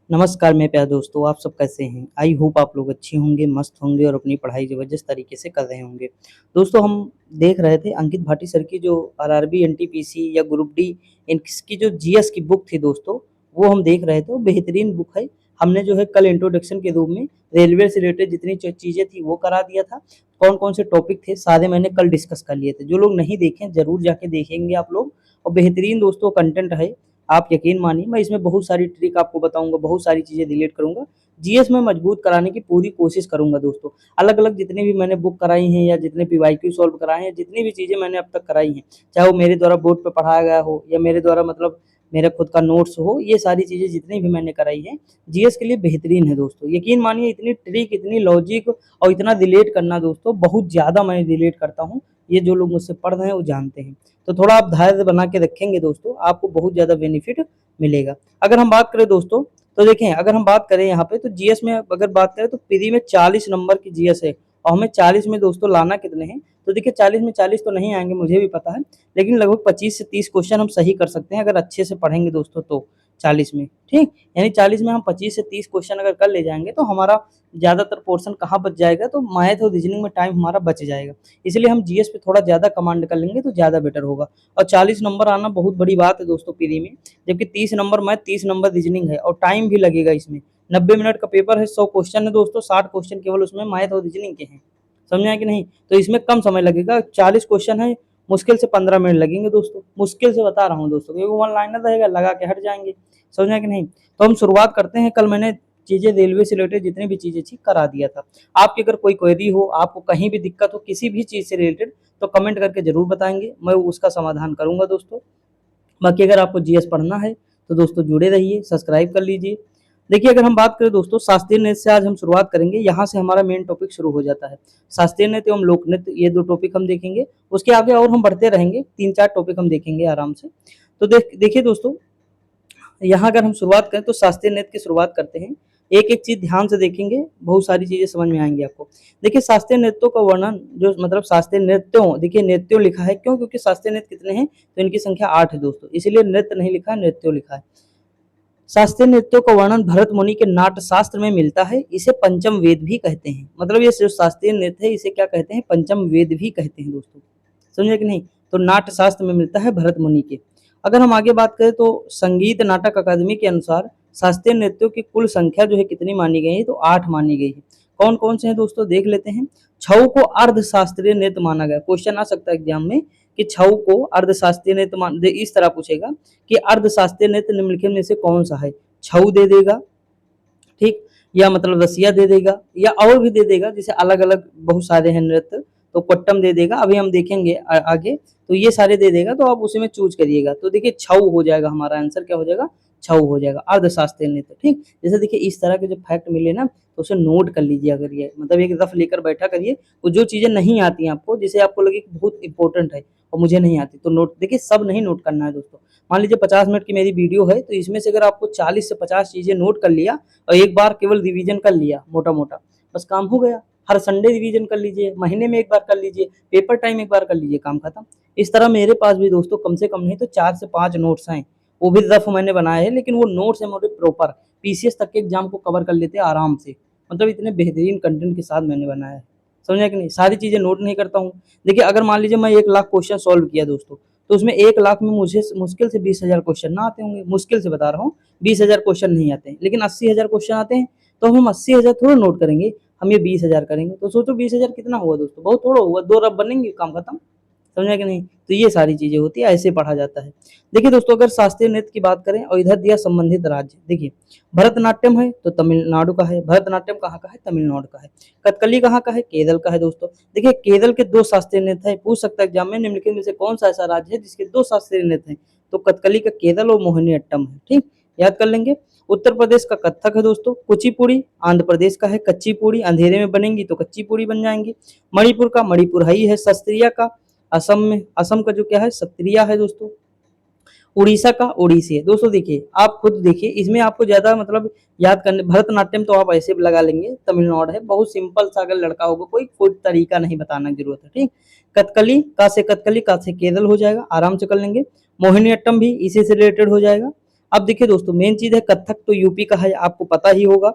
नमस्कार मेरे प्यारे दोस्तों, आप सब कैसे हैं? आई होप आप लोग अच्छे होंगे, मस्त होंगे और अपनी पढ़ाई ज़बरदस्त तरीके से कर रहे होंगे। दोस्तों हम देख रहे थे अंकित भाटी सर की जो आरआरबी, एनटीपीसी या ग्रुप डी इनकी जो जीएस की बुक थी दोस्तों, वो हम देख रहे थे, वो बेहतरीन बुक है। हमने जो है कल इंट्रोडक्शन के रूप में रेलवे से रिलेटेड जितनी चीज़ें थी वो करा दिया था। कौन-कौन से टॉपिक थे सारे मैंने कल डिस्कस कर लिए थे। जो लोग नहीं देखे ज़रूर जाके देखेंगे आप लोग और बेहतरीन दोस्तों कंटेंट है। आप यकीन मानिए मैं इसमें बहुत सारी ट्रिक आपको बताऊँगा, बहुत सारी चीज़ें रिलेट करूँगा। जीएस में मजबूत कराने की पूरी कोशिश करूँगा दोस्तों। अलग-अलग जितनी भी मैंने बुक कराई हैं या जितने पीवाईक्यू सॉल्व कराए हैं, जितनी भी चीज़ें मैंने अब तक कराई हैं, चाहे वो मेरे द्वारा बोर्ड पे पढ़ाया गया हो या मेरे द्वारा मतलब मेरा खुद का नोट्स हो, ये सारी चीज़ें जितनी भी मैंने कराई हैं, जीएस के लिए बेहतरीन है दोस्तों। यकीन मानिए इतनी ट्रिक, इतनी लॉजिक और इतना रिलेट करना दोस्तों बहुत ज़्यादा मैं रिलेट करता हूँ। ये जो लोग मुझसे पढ़ रहे हैं वो जानते हैं। तो थोड़ा आप धैर्य बना के रखेंगे दोस्तों, आपको बहुत ज़्यादा बेनिफिट मिलेगा। अगर हम बात करें दोस्तों, तो देखें अगर हम बात करें यहाँ पे तो जीएस में अगर बात करें तो प्री में 40 नंबर की जीएस है और हमें 40 में दोस्तों लाना कितने हैं? तो देखिए 40 में 40 तो नहीं आएँगे मुझे भी पता है, लेकिन लगभग 25 से 30 क्वेश्चन हम सही कर सकते हैं अगर अच्छे से पढ़ेंगे दोस्तों तो 40 में, ठीक? यानी 40 में हम 25 से 30 क्वेश्चन अगर कर ले जाएँगे तो हमारा ज़्यादातर पोर्शन कहाँ बच जाएगा? तो मैथ और रीजनिंग में टाइम हमारा बच जाएगा। इसलिए हम जीएस पे थोड़ा ज़्यादा कमांड कर लेंगे तो ज़्यादा बेटर होगा और 40 नंबर आना बहुत बड़ी बात है दोस्तों प्री में, जबकि 30 नंबर मैथ, 30 नंबर रीजनिंग है और टाइम भी लगेगा इसमें। 90 मिनट का पेपर है, 100 क्वेश्चन है दोस्तों, 60 क्वेश्चन केवल उसमें मैथ और रीजनिंग के हैं। समझ आया कि नहीं? तो इसमें कम समय लगेगा, 40 क्वेश्चन है, मुश्किल से 15 मिनट लगेंगे दोस्तों। मुश्किल से बता रहा हूँ दोस्तों, क्योंकि वन लाइनर रहेगा, लगा के हट जाएँगे। समझ आया कि नहीं? तो हम शुरुआत करते हैं, कल मैंने चीज़ें रेलवे से रिलेटेड जितनी भी चीज़ें थी करा दिया था। आपकी अगर कोई क्वेरी हो, आपको कहीं भी दिक्कत हो किसी भी चीज़ से रिलेटेड तो कमेंट करके ज़रूर बताएँगे, मैं उसका समाधान करूँगा दोस्तों। बाकी अगर आपको जीएस पढ़ना है तो दोस्तों जुड़े रहिए, सब्सक्राइब कर लीजिए। देखिए अगर हम बात करें दोस्तों शास्त्रीय नृत्य से आज हम शुरुआत करेंगे, यहाँ से हमारा मेन टॉपिक शुरू हो जाता है। शास्त्रीय नृत्य एवं लोक नृत्य ये 2 टॉपिक हम देखेंगे, उसके आगे और हम बढ़ते रहेंगे, 3-4 टॉपिक हम देखेंगे आराम से। तो देखिए दोस्तों, यहाँ अगर हम शुरुआत करें तो शास्त्रीय नृत्य की शुरुआत करते हैं। एक-एक चीज़ ध्यान से देखेंगे, बहुत सारी चीज़ें समझ में आएँगी आपको। देखिए शास्त्रीय नृत्यों का वर्णन जो मतलब शास्त्रीय नृत्यों देखिए नृत्यों लिखा है क्यों? क्योंकि शास्त्रीय नृत्य कितने हैं? तो इनकी संख्या 8 है दोस्तों, इसीलिए नृत्य नहीं लिखा है, नृत्यों लिखा है। शास्त्रीय नृत्यों का वर्णन भरत मुनि के नाट्य शास्त्र में मिलता है, इसे पंचम वेद भी कहते हैं। मतलब ये जो शास्त्रीय नृत्य है इसे क्या कहते हैं? पंचम वेद भी कहते हैं दोस्तों। समझे कि नहीं? तो नाट्य शास्त्र में मिलता है भरत मुनि के। अगर हम आगे बात करें तो संगीत नाटक अकादमी के अनुसार शास्त्रीय नृत्यों की कुल संख्या जो है कितनी मानी गई है? तो 8 मानी गई है। कौन-कौन से हैं दोस्तों देख लेते हैं। छऊ को अर्ध शास्त्रीय नृत्य माना गया। क्वेश्चन आ सकता है एग्जाम में कि छऊ को अर्धशास्त्रीय नृत्य इस तरह पूछेगा कि अर्धशास्त्रीय नृत्य निम्नलिखित में से कौन सा है? छऊ दे देगा, ठीक, या मतलब रसिया दे देगा या और भी दे देगा, जैसे अलग-अलग बहुत सारे हैं नृत्य, तो पट्टम दे देगा, अभी हम देखेंगे आगे, तो ये सारे दे देगा तो आप उसी में चूज़ करिएगा। तो देखिए छऊ हो जाएगा, हमारा आंसर क्या हो जाएगा? छऊ हो जाएगा, अर्थशास्त्रीय नृत्य, ठीक। जैसे देखिए इस तरह के जब फैक्ट मिले ना तो उसे नोट कर लीजिए करिए, मतलब एक रफ लेकर बैठा करिए, वो जो चीज़ें नहीं आती हैं आपको, जिसे आपको लगे कि बहुत इंपॉर्टेंट है और मुझे नहीं आती, तो नोट देखिए सब नहीं नोट करना है दोस्तों। मान लीजिए 50 मिनट की मेरी वीडियो है, तो इसमें से अगर आपको 40 से 50 चीज़ें नोट कर लिया और एक बार केवल रिवीजन कर लिया मोटा-मोटा, बस काम हो गया। हर संडे रिवीजन कर लीजिए, महीने में 1 बार कर लीजिए, पेपर टाइम 1 बार कर लीजिए, काम खत्म। इस तरह मेरे पास भी दोस्तों कम से कम नहीं तो 4 से 5 नोट्स हैं, वो भी रफ मैंने बनाए हैं, लेकिन वो नोट्स हैं मेरे प्रॉपर, पीसीएस तक के एग्ज़ाम को कवर कर लेते हैं आराम से। मतलब इतने बेहतरीन कंटेंट के साथ मैंने बनाया है, समझे कि नहीं? सारी चीज़ें नोट नहीं करता हूँ। देखिए अगर मान लीजिए मैं 1 लाख क्वेश्चन सॉल्व किया दोस्तों, तो उसमें 1 लाख में मुझे मुश्किल से 20,000 क्वेश्चन ना आते होंगे, मुश्किल से बता रहा हूँ, 20,000 क्वेश्चन नहीं आते हैं, लेकिन 80,000 क्वेश्चन आते हैं, तो हम 80,000 थोड़ा नोट करेंगे, हम ये 20,000 करेंगे, तो सोचो 20,000 कितना हुआ दोस्तों, बहुत थोड़ा हुआ, 2 रफ बनेंगे, काम खत्म, समझा कि नहीं? तो ये सारी चीज़ें होती है, ऐसे पढ़ा जाता है। देखिए दोस्तों अगर शास्त्रीय नृत्य की बात करें और इधर दिया संबंधित राज्य, देखिए भरतनाट्यम है तो तमिलनाडु का है, भरतनाट्यम कहाँ का है? तमिलनाडु का है। कथकली कहाँ का है? केरल का है दोस्तों। देखिए केरल के 2 शास्त्रीय नृत्य हैं, पूछ सकता है एग्जाम में निम्नलिखित में से कौन-सा ऐसा राज्य है जिसके 2 शास्त्रीय नृत्य हैं? तो कथकली का केरल और मोहिनीअट्टम है, ठीक? याद कर लेंगे। उत्तर प्रदेश का कत्थक है दोस्तों, कुचिपुड़ी, आंध्र प्रदेश का है कच्चीपुड़ी, अंधेरे में बनेंगी तो कच्चीपुड़ी बन जाएँगी। मणिपुर का मणिपुरहई है, सस्त्रीया का असम में असम का जो क्या है सत्रिया है दोस्तों। उड़ीसा का ओडिसी है दोस्तों। देखिए आप खुद देखिए, इसमें आपको ज्यादा मतलब याद करने, भरतनाट्यम तो आप ऐसे भी लगा लेंगे, तमिलनाडु है, बहुत सिंपल सा, अगर लड़का होगा कोई तरीका नहीं बताना की जरूरत है, ठीक। कथकली का से केरल हो जाएगा, आराम से कर लेंगे। मोहिनीअट्टम भी इसी से रिलेटेड हो जाएगा। अब देखिए दोस्तों, मेन चीज़ है कथक तो यूपी का है, आपको पता ही होगा।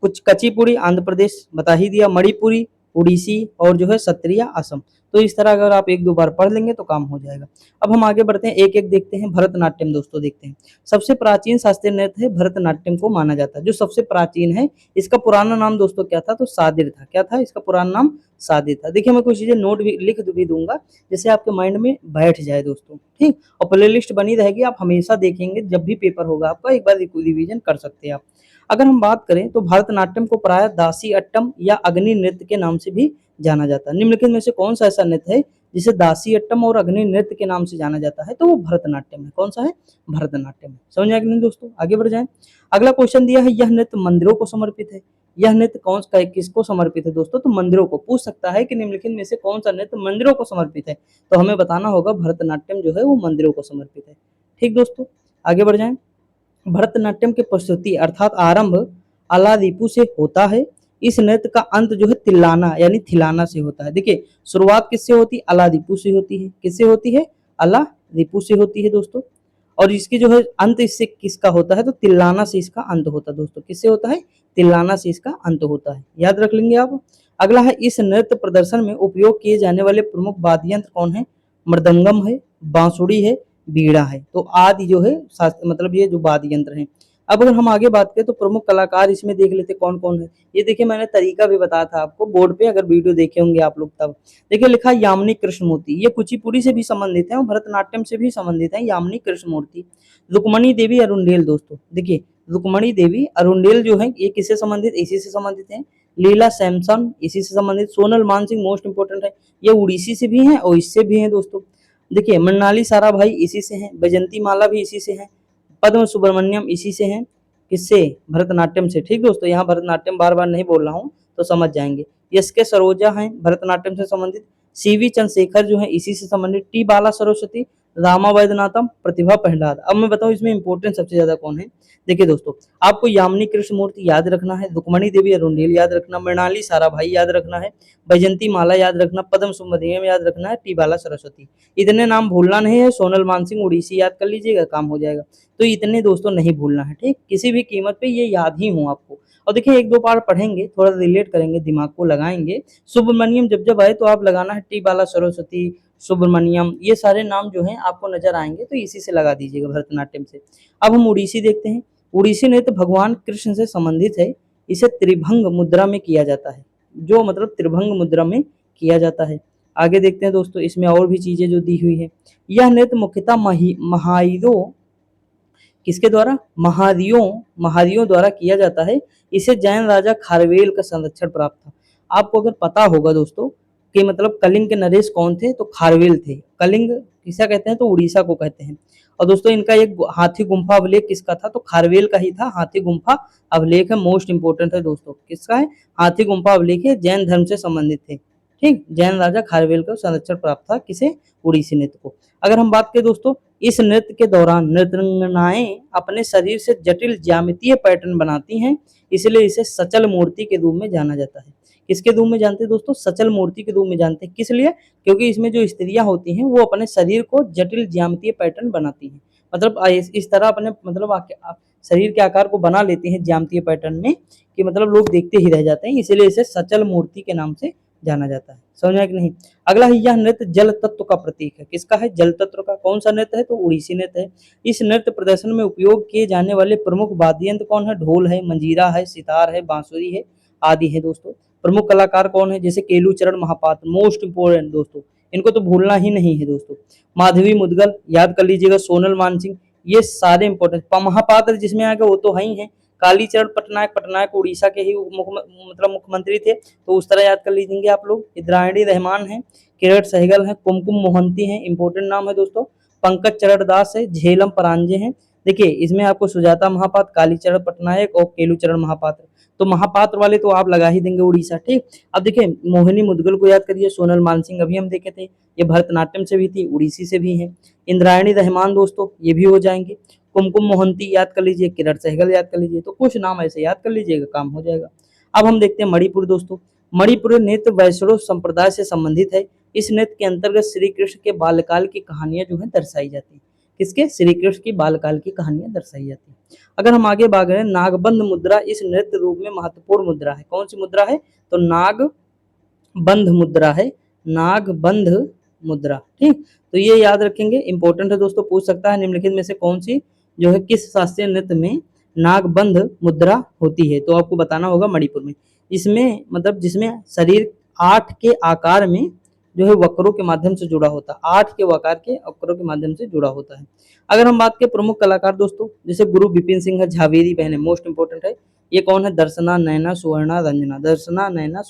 कुछ कुचिपुड़ी आंध्र प्रदेश बता ही दिया, मणिपुरी उड़ीसी और जो है सत्रिया असम। तो इस तरह अगर आप 1-2 बार पढ़ लेंगे तो काम हो जाएगा। अब हम आगे बढ़ते हैं, एक-एक देखते हैं। भरतनाट्यम दोस्तों देखते हैं। सबसे प्राचीन शास्त्रीय नृत्य है भरतनाट्यम को माना जाता है, जो सबसे प्राचीन है। इसका पुराना नाम दोस्तों क्या था? तो सादिर था। क्या था इसका पुराना नाम? सादिर था। देखिए मैं कुछ चीज़ें नोट भी लिख भी दूँगा, जिससे आपके माइंड में बैठ जाए दोस्तों, ठीक? और प्लेलिस्ट बनी रहेगी, आप हमेशा देखेंगे, जब भी पेपर होगा आपका एक बार रिवीजन कर सकते हैं आप। अगर हम बात करें तो भरतनाट्यम को प्रायः दासी अट्टम या अग्नि नृत्य के नाम से भी जाना जाता है। निम्नलिखित में से कौन सा ऐसा नृत्य है जिसे दासी अट्टम और अग्नि नृत्य के नाम से जाना जाता है? तो वो भरतनाट्यम है। कौन सा है? भरतनाट्यम है। समझ आया कि नहीं दोस्तों? आगे बढ़ जाएं। अगला क्वेश्चन दिया है, यह नृत्य मंदिरों को समर्पित है। यह नृत्य कौन सा किसको समर्पित है दोस्तों? तो मंदिरों को। पूछ सकता है कि निम्नलिखित में से कौन सा नृत्य मंदिरों को समर्पित है? तो हमें बताना होगा भरतनाट्यम जो है वो मंदिरों को समर्पित है। ठीक दोस्तों, आगे बढ़ जाएं। भरतनाट्यम की प्रस्तुति अर्थात आरंभ अलादीपू से होता है। इस नृत्य का अंत जो है तिल्लाना यानी थिलाना से होता है। देखिए शुरुआत किससे होती है? अलादीपू से होती है। किससे होती है? अलादीपू से होती है दोस्तों। और इसकी जो है अंत इससे किसका होता है? तो तिल्लाना से इसका अंत होता है दोस्तों। किससे होता है? तिल्लाना से इसका अंत होता है। याद रख लेंगे आप। अगला है, इस नृत्य प्रदर्शन में उपयोग किए जाने वाले प्रमुख वाद्य यंत्र कौन है? मृदंगम है, बांसुरी है, बीड़ा है। तो आदि जो है मतलब ये जो वाद्य यंत्र हैं। अब अगर हम आगे बात करें तो प्रमुख कलाकार इसमें देख लेते कौन कौन है। ये देखिए मैंने तरीका भी बताया था आपको बोर्ड पे, अगर वीडियो देखे होंगे आप लोग तब। देखिए लिखा है यामिनी कृष्णमूर्ति, ये कुचिपुड़ी से भी संबंधित है और भरतनाट्यम से भी संबंधित है। यामिनी कृष्णमूर्ति। रुक्मणी देवी अरुंडेल दोस्तों, देखिए रुक्मणी देवी अरुंडेल जो है ये किससे संबंधित? इसी से संबंधित है। लीला सैमसन इसी से संबंधित। सोनल मानसिंह मोस्ट इंपोर्टेंट है, ये उड़ीसी से भी है और इससे भी है दोस्तों। देखिए मृणाली साराभाई इसी से हैं, वैजयंती माला भी इसी से हैं, पद्म सुब्रमण्यम इसी से हैं। किससे? भरतनाट्यम से। ठीक दोस्तों, यहाँ भरतनाट्यम बार बार नहीं बोल रहा हूँ तो समझ जाएंगे। एस के सरोजा हैं भरतनाट्यम से संबंधित। सीवी चंद्रशेखर जो है इसी से संबंधित। टी बाला सरस्वती, रामा वैद्यनाथम, प्रतिभा प्रहलाद। अब मैं बताऊं इसमें इंपोर्टेंट सबसे ज्यादा कौन है। देखिए दोस्तों, आपको यामिनी कृष्णमूर्ति याद रखना है, रुक्मणी देवी अरुंडेल याद रखना, मृणाली साराभाई याद रखना है, वैजयंती माला याद रखना, पद्म सुब्रमण्यम याद रखना है, टी बाला सरस्वती। इतने नाम भूलना नहीं है। सोनल मानसिंह उड़ीसी याद कर लीजिएगा, काम हो जाएगा। तो इतने दोस्तों नहीं भूलना है, ठीक? किसी भी कीमत पे ये याद ही हो आपको। और देखिए 1-2 बार पढ़ेंगे, थोड़ा रिलेट करेंगे, दिमाग को लगाएंगे। सुब्रमण्यम जब जब आए तो आप लगाना है टी बाला सरस्वती, सुब्रमण्यम, ये सारे नाम जो हैं आपको नजर आएंगे तो इसी से लगा दीजिएगा भरतनाट्यम से। अब हम उड़ीसी देखते हैं। उड़ीसी नृत्य भगवान कृष्ण से संबंधित है। इसे त्रिभंग मुद्रा में किया जाता है, जो मतलब त्रिभंग मुद्रा में किया जाता है। आगे देखते हैं दोस्तों, इसमें और भी चीजें जो दी हुई है। यह नृत्य मुख्यतः महाइदों किसके द्वारा? महादियों द्वारा किया जाता है। इसे जैन राजा खारवेल का संरक्षण प्राप्त था। आपको अगर पता होगा दोस्तों कि मतलब कलिंग के नरेश कौन थे, तो खारवेल थे। कलिंग किसा कहते हैं? तो उड़ीसा को कहते हैं। और दोस्तों इनका एक हाथी गुम्फा अभिलेख किसका था? तो खारवेल का ही था। हाथी गुम्फा अभिलेख है, मोस्ट इंपोर्टेंट है दोस्तों। किसका है? हाथी गुम्फा अभिलेख है, जैन धर्म से संबंधित थे। ठीक, जैन राजा खारवेल को संरक्षण प्राप्त था। किसे? उड़ीसी नृत्य को। अगर हम बात करें दोस्तों, इस नृत्य के दौरान नृत्यांगनाएं अपने शरीर से जटिल ज्यामितीय पैटर्न बनाती हैं, इसलिए इसे सचल मूर्ति के रूप में जाना जाता है। किसके रूप में जानते हैं दोस्तों? सचल मूर्ति के रूप में जानते हैं। किस लिए? क्योंकि इसमें जो स्त्रियां होती हैं वो अपने शरीर को जटिल ज्यामितीय पैटर्न बनाती हैं। मतलब इस तरह अपने मतलब शरीर के आकार को बना लेती हैं ज्यामितीय पैटर्न में, कि मतलब लोग देखते ही रह जाते हैं, इसीलिए इसे सचल मूर्ति के नाम से जाना जाता है। समझ में कि नहीं? अगला है, यह नृत्य जल तत्व का प्रतीक है। किसका है? जल तत्व का। कौन सा नृत्य है? तो उड़ीसी नृत्य है। इस नृत्य प्रदर्शन में उपयोग किए जाने वाले प्रमुख वाद्य यंत्र कौन है? ढोल है, मंजीरा है, सितार है, बांसुरी है, आदि है दोस्तों। प्रमुख कलाकार कौन है? जैसे केलूचरण महापात्र, मोस्ट इंपोर्टेंट दोस्तों, इनको तो भूलना ही नहीं है दोस्तों। माधवी मुदगल याद कर लीजिएगा, सोनल मानसिंह, ये सारे इंपोर्टेंट। महापात्र जिसमें आ गए वो तो है ही है। कालीचरण पटनायक, पटनायक उड़ीसा के ही मतलब मुख्यमंत्री थे, तो उस तरह याद कर लीजिएंगे आप लोग। इंद्रायणी रहमान है, किरण सहगल है, कुमकुम मोहंती है, इंपोर्टेंट नाम है दोस्तों। पंकज चरण दास है, झेलम परांजे हैं। देखिए इसमें आपको सुजाता महापात्र, कालीचरण पटनायक और केलूचरण महापात्र। तो महापात्र वाले तो आप लगा ही देंगे उड़ीसा। ठीक, अब देखिए मोहिनी मुदगल को याद करिए, सोनल मानसिंह अभी हम देखे थे, ये भरतनाट्यम से भी थी, उड़ीसी से भी है। इंद्रायणी रहमान दोस्तों ये भी हो जाएंगे। कुमकुम मोहंती याद कर लीजिए, किरण सहगल याद कर लीजिए। तो कुछ नाम ऐसे याद कर लीजिएगा, काम हो जाएगा। अब हम देखते हैं मणिपुर दोस्तों। मणिपुर नृत्य वैष्णव संप्रदाय से संबंधित है। इस नृत्य के अंतर्गत श्री कृष्ण के बाल्यकाल की कहानियां जो है दर्शाई जाती है। किसके, श्री कृष्ण की बालकाल की कहानियां दर्शाई जाती है। अगर हम आगे भाग रहे हैं, नागबंध मुद्रा इस नृत्य रूप में महत्वपूर्ण मुद्रा है। कौन सी मुद्रा है, तो नागबंध मुद्रा है, नागबंध मुद्रा। ठीक, तो ये याद रखेंगे, इंपॉर्टेंट है दोस्तों, पूछ सकता है निम्नलिखित में से कौन सी जो है किस शास्त्रीय नृत्य में नागबंध मुद्रा होती है, तो आपको बताना होगा मणिपुर में। इसमें मतलब जिसमें शरीर 8 के आकार में जो है वक्रों के माध्यम से जुड़ा होता है, 8 के आकार के वक्रों के माध्यम से जुड़ा होता है। अगर हम बात करें प्रमुख कलाकार दोस्तों, जैसे गुरु विपिन सिंह है, झावेरी बहन है, मोस्ट इंपोर्टेंट है। ये कौन है, दर्शना, नयना, सुवर्णा, रंजना, दर्शना, नयना,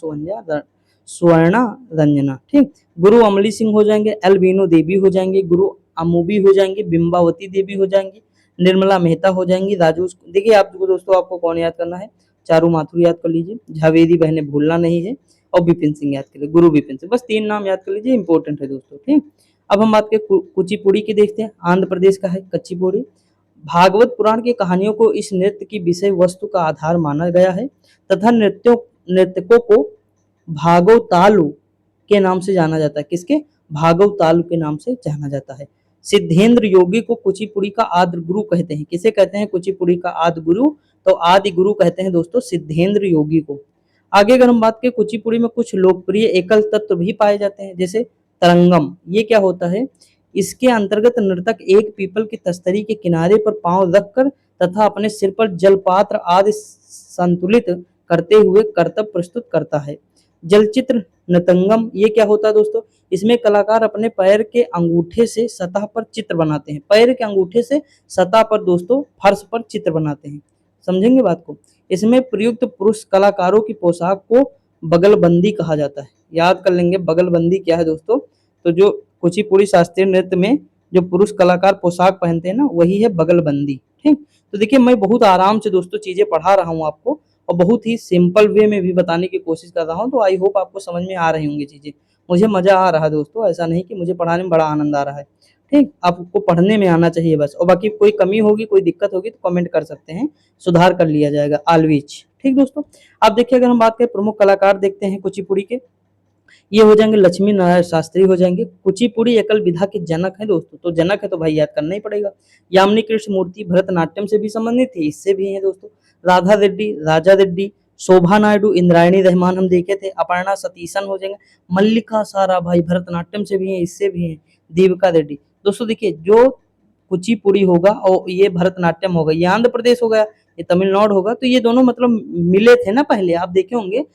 सुवर्णा, रंजना। ठीक, गुरु अमली सिंह हो जाएंगे, एल बीनो देवी हो जाएंगे, गुरु अमूबी हो जाएंगी, बिंबावती देवी हो जाएंगी, निर्मला मेहता हो जाएंगी, राजू। देखिए आपको दोस्तों, आपको कौन याद करना है, चारू माथुर याद कर लीजिए, झावेरी बहने भूलना नहीं है, और विपिन सिंह याद कर लीजिए, गुरु विपिन सिंह, बस 3 नाम याद कर लीजिए, इंपॉर्टेंट है दोस्तों। ठीक, अब हम बात करें कुचिपुड़ी की, देखते हैं, आंध्र प्रदेश का है कुचिपुड़ी। भागवत पुराण की कहानियों को इस नृत्य की विषय वस्तु का आधार माना गया है तथा नृत्यकों को भागवतालु के नाम से जाना जाता है। किसके, भागवतालु के नाम से जाना जाता है। सिद्धेंद्र योगी को कुचिपुड़ी का आदि गुरु कहते हैं। किसे कहते हैं कुचिपुड़ी का आदि गुरु, तो आदि गुरु कहते हैं दोस्तों सिद्धेंद्र योगी को। आगे अगर हम बात करें, कुचिपुड़ी में कुछ लोकप्रिय एकल तत्व भी पाए जाते हैं, जैसे तरंगम। ये क्या होता है, इसके अंतर्गत नर्तक एक पीपल की तस्तरी के किनारे पर पांव रखकर तथा अपने सिर पर जलपात्र आदि संतुलित करते हुए कर्तव्य प्रस्तुत करता है। जलचित्र नृतंगम, ये क्या होता है दोस्तों, इसमें कलाकार अपने पैर के अंगूठे से सतह पर चित्र बनाते हैं, पैर के अंगूठे से सतह पर दोस्तों फर्श पर चित्र बनाते हैं। समझेंगे बात को। इसमें प्रयुक्त पुरुष कलाकारों की पोशाक को बगलबंदी कहा जाता है। याद कर लेंगे बगलबंदी क्या है दोस्तों, तो जो कुचिपुड़ी शास्त्रीय नृत्य में जो पुरुष कलाकार पोशाक पहनते हैं ना, वही है बगलबंदी। ठीक, तो देखिए मैं बहुत आराम से दोस्तों चीजें पढ़ा रहा हूँ आपको, और बहुत ही सिंपल वे में भी बताने की कोशिश कर रहा हूँ, तो आई होप आपको समझ में आ रही होंगी चीजें। मुझे मजा आ रहा है दोस्तों, ऐसा नहीं कि मुझे पढ़ाने में बड़ा आनंद आ रहा है। ठीक, आपको पढ़ने में आना चाहिए बस, और बाकी कोई कमी होगी, कोई दिक्कत होगी तो कमेंट कर सकते हैं, सुधार कर लिया जाएगा ऑलवेज। ठीक दोस्तों, अब देखिए अगर हम बात करें प्रमुख कलाकार देखते हैं कुचिपुड़ी के, ये हो जाएंगे लक्ष्मी नारायण शास्त्री हो जाएंगे। कुचिपुड़ी एकल विधा के जनक है दोस्तों, तो जनक है तो भाई याद करना ही पड़ेगा। यामिनी कृष्ण मूर्ति भरतनाट्यम से भी संबंधित थी, इससे भी है दोस्तों। राधा रेड्डी, राजा रेड्डी, शोभा नायडू, इंद्रायणी रहमान हम देखे थे, अपर्णा सतीशन हो जाएंगे, मल्लिका सारा भाई भरतनाट्यम से भी है, इससे भी है, दीपिका रेड्डी। दोस्तों देखिए जो कुचिपुड़ी होगा और ये भरतनाट्यम होगा, ये आंध्र प्रदेश हो गया, ये तमिलनाडु होगा, तो ये दोनों मतलब मिले थे ना पहले, आप देखे होंगे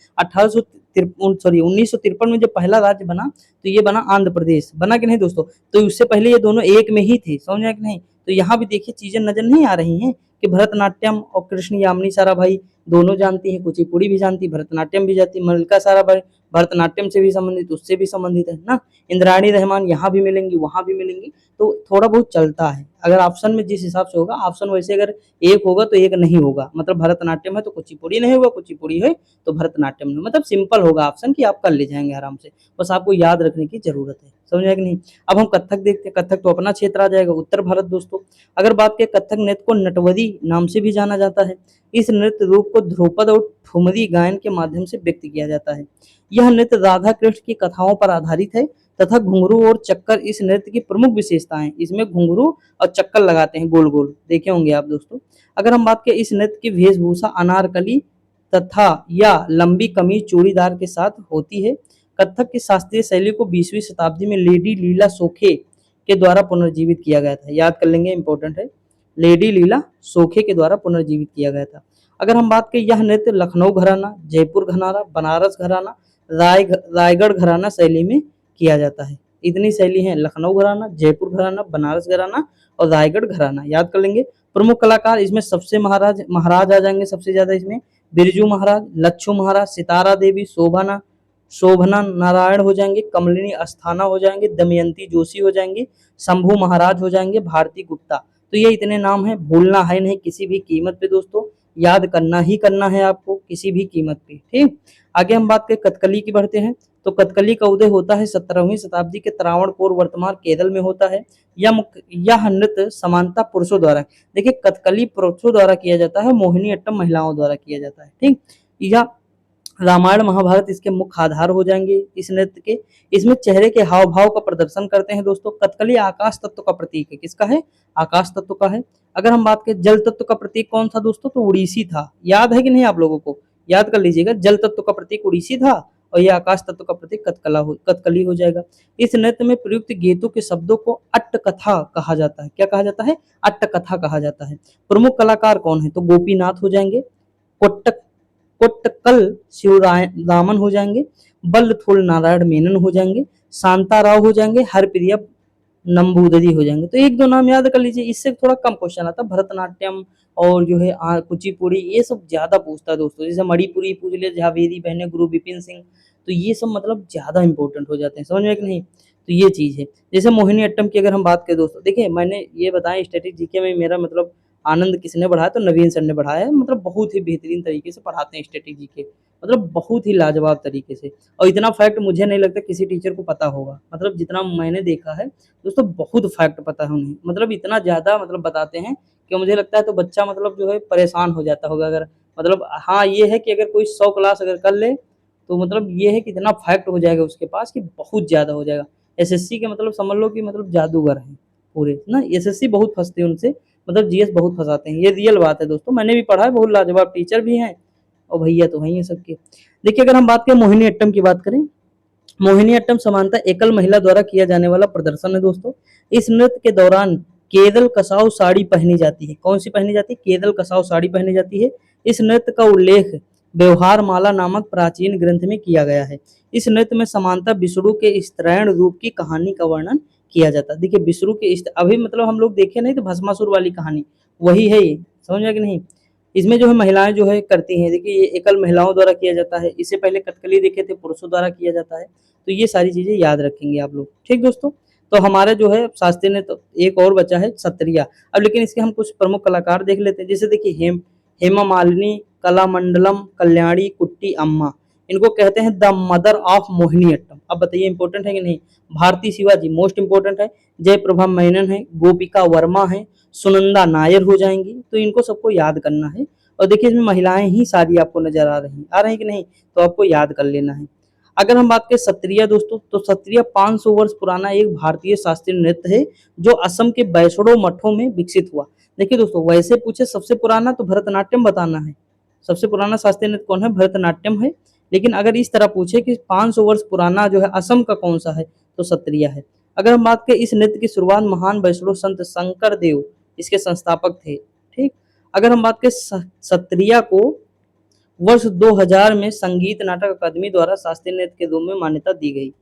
1953 में जब पहला राज्य बना, तो ये बना आंध्र प्रदेश, बना कि नहीं दोस्तों, तो उससे पहले ये दोनों एक में ही थे, समझ कि नहीं। तो यहाँ भी देखिए चीजें नजर नहीं आ रही हैं कि भरतनाट्यम और कृष्ण यामिनी साराभाई दोनों जानती है, कुचिपुड़ी भी जानती, भरतनाट्यम भी जानती, मल्लिका साराभाई भरतनाट्यम से भी संबंधित, उससे भी संबंधित है ना। इंद्रायणी रहमान यहाँ भी मिलेंगी, वहां भी मिलेंगी, तो थोड़ा बहुत चलता है। अगर ऑप्शन में जिस हिसाब से होगा, ऑप्शन वैसे अगर एक होगा तो एक नहीं होगा, मतलब भरतनाट्यम है तो कुचिपुड़ी नहीं होगा, कुचिपुड़ी है तो भरतनाट्यम नहीं, मतलब सिंपल होगा ऑप्शन कि आप कर ले जाएंगे आराम से, बस आपको याद रखने की जरूरत है, समझ कि नहीं। अब हम कथक देखते हैं, कथक तो अपना क्षेत्र आ जाएगा, उत्तर भारत दोस्तों। अगर बात करें कथक नृत्य को नटवरी नाम से भी जाना जाता है। इस नृत्य रूप को ध्रुपद और ठुमरी गायन के माध्यम से व्यक्त किया जाता है। यह नृत्य राधा कृष्ण की कथाओं पर आधारित है तथा घुंघरू और चक्कर इस नृत्य की प्रमुख विशेषताएं। इसमें घुंघरू और चक्कर लगाते हैं गोल गोल, देखे होंगे आप दोस्तों। अगर हम बात करें इस नृत्य की वेशभूषा अनारकली तथा या लंबी कमीज चूड़ीदार के साथ होती है। कथक की शास्त्रीय शैली को 20वीं शताब्दी में लेडी लीला सोखे के द्वारा पुनर्जीवित किया गया था, याद कर लेंगे, इंपॉर्टेंट है, लेडी लीला सोखे के द्वारा पुनर्जीवित किया गया था। अगर हम बात करें, यह नृत्य लखनऊ घराना, जयपुर घराना, बनारस घराना, रायगढ़ घराना शैली में किया जाता है। इतनी शैली है, लखनऊ घराना, जयपुर घराना, बनारस घराना और रायगढ़ घराना, याद कर लेंगे। प्रमुख कलाकार इसमें सबसे महाराज आ जाएंगे सबसे ज्यादा, इसमें बिरजू महाराज, लच्छू महाराज, सितारा देवी, शोभना नारायण हो जाएंगे, कमलिनी अस्थाना हो जाएंगे, दमयंती जोशी हो जाएंगे, शंभू महाराज हो जाएंगे, भारती गुप्ता। तो ये इतने नाम है, भूलना है नहीं किसी भी कीमत पे दोस्तों, याद करना ही करना है आपको किसी भी कीमत पे। ठीक, आगे हम बात करें कथकली की बढ़ते हैं, तो कथकली का उदय होता है 17वीं शताब्दी के त्रावणकोर वर्तमान केरल में होता है। यह नृत्य समानता पुरुषों द्वारा, देखिए कथकली पुरुषों द्वारा किया जाता है, मोहिनी अट्टम महिलाओं द्वारा किया जाता है। ठीक, यह रामायण महाभारत इसके मुख्य आधार हो जाएंगे इस नृत्य के। इसमें चेहरे के हाव भाव का प्रदर्शन करते हैं दोस्तों। कथकली आकाश तत्व का प्रतीक है। किसका है? आकाश तत्व का है। अगर हम बात करें जल तत्व का प्रतीक कौन था दोस्तों, तो उड़ीसी था। याद है कि नहीं आप लोगों को? याद कर लीजिएगा, जल तत्व का प्रतीक उड़ीसी था और ये आकाश तत्व का प्रतीक कथकली हो जाएगा। इस नृत्य में प्रयुक्त गीतों के शब्दों को अट्ट कथा कहा जाता है। क्या कहा जाता है? अट्ट कथा कहा जाता है। प्रमुख कलाकार कौन है? तो गोपीनाथ हो जाएंगे, कोट्टक कोट्टकल शिवरामन हो जाएंगे, बल्लथोल नारायण मेनन हो जाएंगे, शांता राव हो जाएंगे, हरप्रिया नंबूदरी हो जाएंगे। तो एक दो नाम याद कर लीजिए, इससे थोड़ा कम क्वेश्चन आता है। भरतनाट्यम और जो है कुचिपुड़ी, ये सब ज्यादा पूछता है दोस्तों। जैसे मणिपुरी पूछ लिया, झावेरी बहने, गुरु विपिन सिंह, तो ये सब मतलब ज्यादा इंपॉर्टेंट हो जाते हैं, समझ में कि नहीं? तो ये चीज है। जैसे मोहिनी अट्टम की अगर हम बात करें दोस्तों, देखिए मैंने ये बताया स्टैटिक जीके में मेरा मतलब आनंद किसने बढ़ाया, तो नवीन सर ने बढ़ाया है। मतलब बहुत ही बेहतरीन तरीके से पढ़ाते हैं स्टैटिक जीके, मतलब बहुत ही लाजवाब तरीके से। और इतना फैक्ट मुझे नहीं लगता किसी टीचर को पता होगा, मतलब जितना मैंने देखा है दोस्तों, बहुत फैक्ट पता है उन्हें। मतलब इतना ज्यादा मतलब बताते हैं कि मुझे लगता है तो बच्चा मतलब जो है परेशान हो जाता होगा अगर, मतलब हाँ ये है कि अगर कोई 100 क्लास अगर कर ले तो मतलब ये है कि इतना फैक्ट हो जाएगा उसके पास कि बहुत ज्यादा हो जाएगा। एसएससी के मतलब समझ लो कि मतलब जादूगर हैं पूरे ना। एसएससी बहुत फंसते हैं उनसे, मतलब जीएस बहुत फंसाते हैं, ये रियल बात है दोस्तों। मैंने भी पढ़ा है, बहुत लाजवाब टीचर भी हैं और भैया तो हैं सबके। देखिए अगर हम बात करें मोहिनी अट्टम की बात करें, मोहिनी अट्टम समानतः एकल महिला द्वारा किया जाने वाला प्रदर्शन है दोस्तों। इस नृत्य के दौरान केदल कसाऊ साड़ी पहनी जाती है। कौन सी पहनी जाती है? केदल कसाऊ साड़ी पहनी जाती है। इस नृत्य का उल्लेख व्यवहार माला नामक प्राचीन ग्रंथ में किया गया है। इस नृत्य में समानतः विष्णु के स्त्रैण रूप की कहानी का वर्णन किया जाता है। देखिए विष्णु के अभी मतलब हम लोग देखे नहीं तो भस्मासुर वाली कहानी वही है ये, समझ में कि नहीं? इसमें जो है महिलाएं जो है करती हैं। देखिए ये एकल महिलाओं द्वारा किया जाता है। इससे पहले कथकली देखे थे, पुरुषों द्वारा किया जाता है। तो ये सारी चीजें याद रखेंगे आप लोग, ठीक दोस्तों। तो हमारे जो है शास्त्री ने तो एक और बचा है सत्रिया। अब लेकिन इसके हम कुछ प्रमुख कलाकार देख लेते हैं। जैसे देखिए हेमा मालिनी, कलामंडलम, कल्याणी, कुट्टी अम्मा, इनको कहते हैं the mother of Mohini Attam. अब बताइए इंपॉर्टेंट है कि नहीं? भारती शिवाजी मोस्ट इंपॉर्टेंट है, जयप्रभा मेनन है, गोपिका वर्मा है, सुनंदा नायर हो जाएंगी। तो इनको सबको याद करना है। और देखिए इसमें महिलाएं ही सारी आपको नजर आ रही कि नहीं? तो आपको याद कर लेना है। अगर हम बात करें सत्रिया दोस्तों, तो सत्रिया 500 वर्ष पुराना एक भारतीय शास्त्रीय नृत्य है जो असम के बैसड़ो मठों में विकसित हुआ। देखिए दोस्तों वैसे पूछे सबसे पुराना तो भरतनाट्यम बताना है। सबसे पुराना शास्त्रीय नृत्य कौन है? भरतनाट्यम है। लेकिन अगर इस तरह पूछे कि 500 वर्ष पुराना जो है असम का कौन सा है, तो सत्रिया है। अगर हम बात करें इस नृत्य की शुरुआत महान वैष्णव संत शंकर देव इसके संस्थापक थे, ठीक। अगर हम बात करें सत्रिया को वर्ष 2000 में संगीत नाटक अकादमी द्वारा शास्त्रीय नृत्य के रूप में मान्यता दी गई।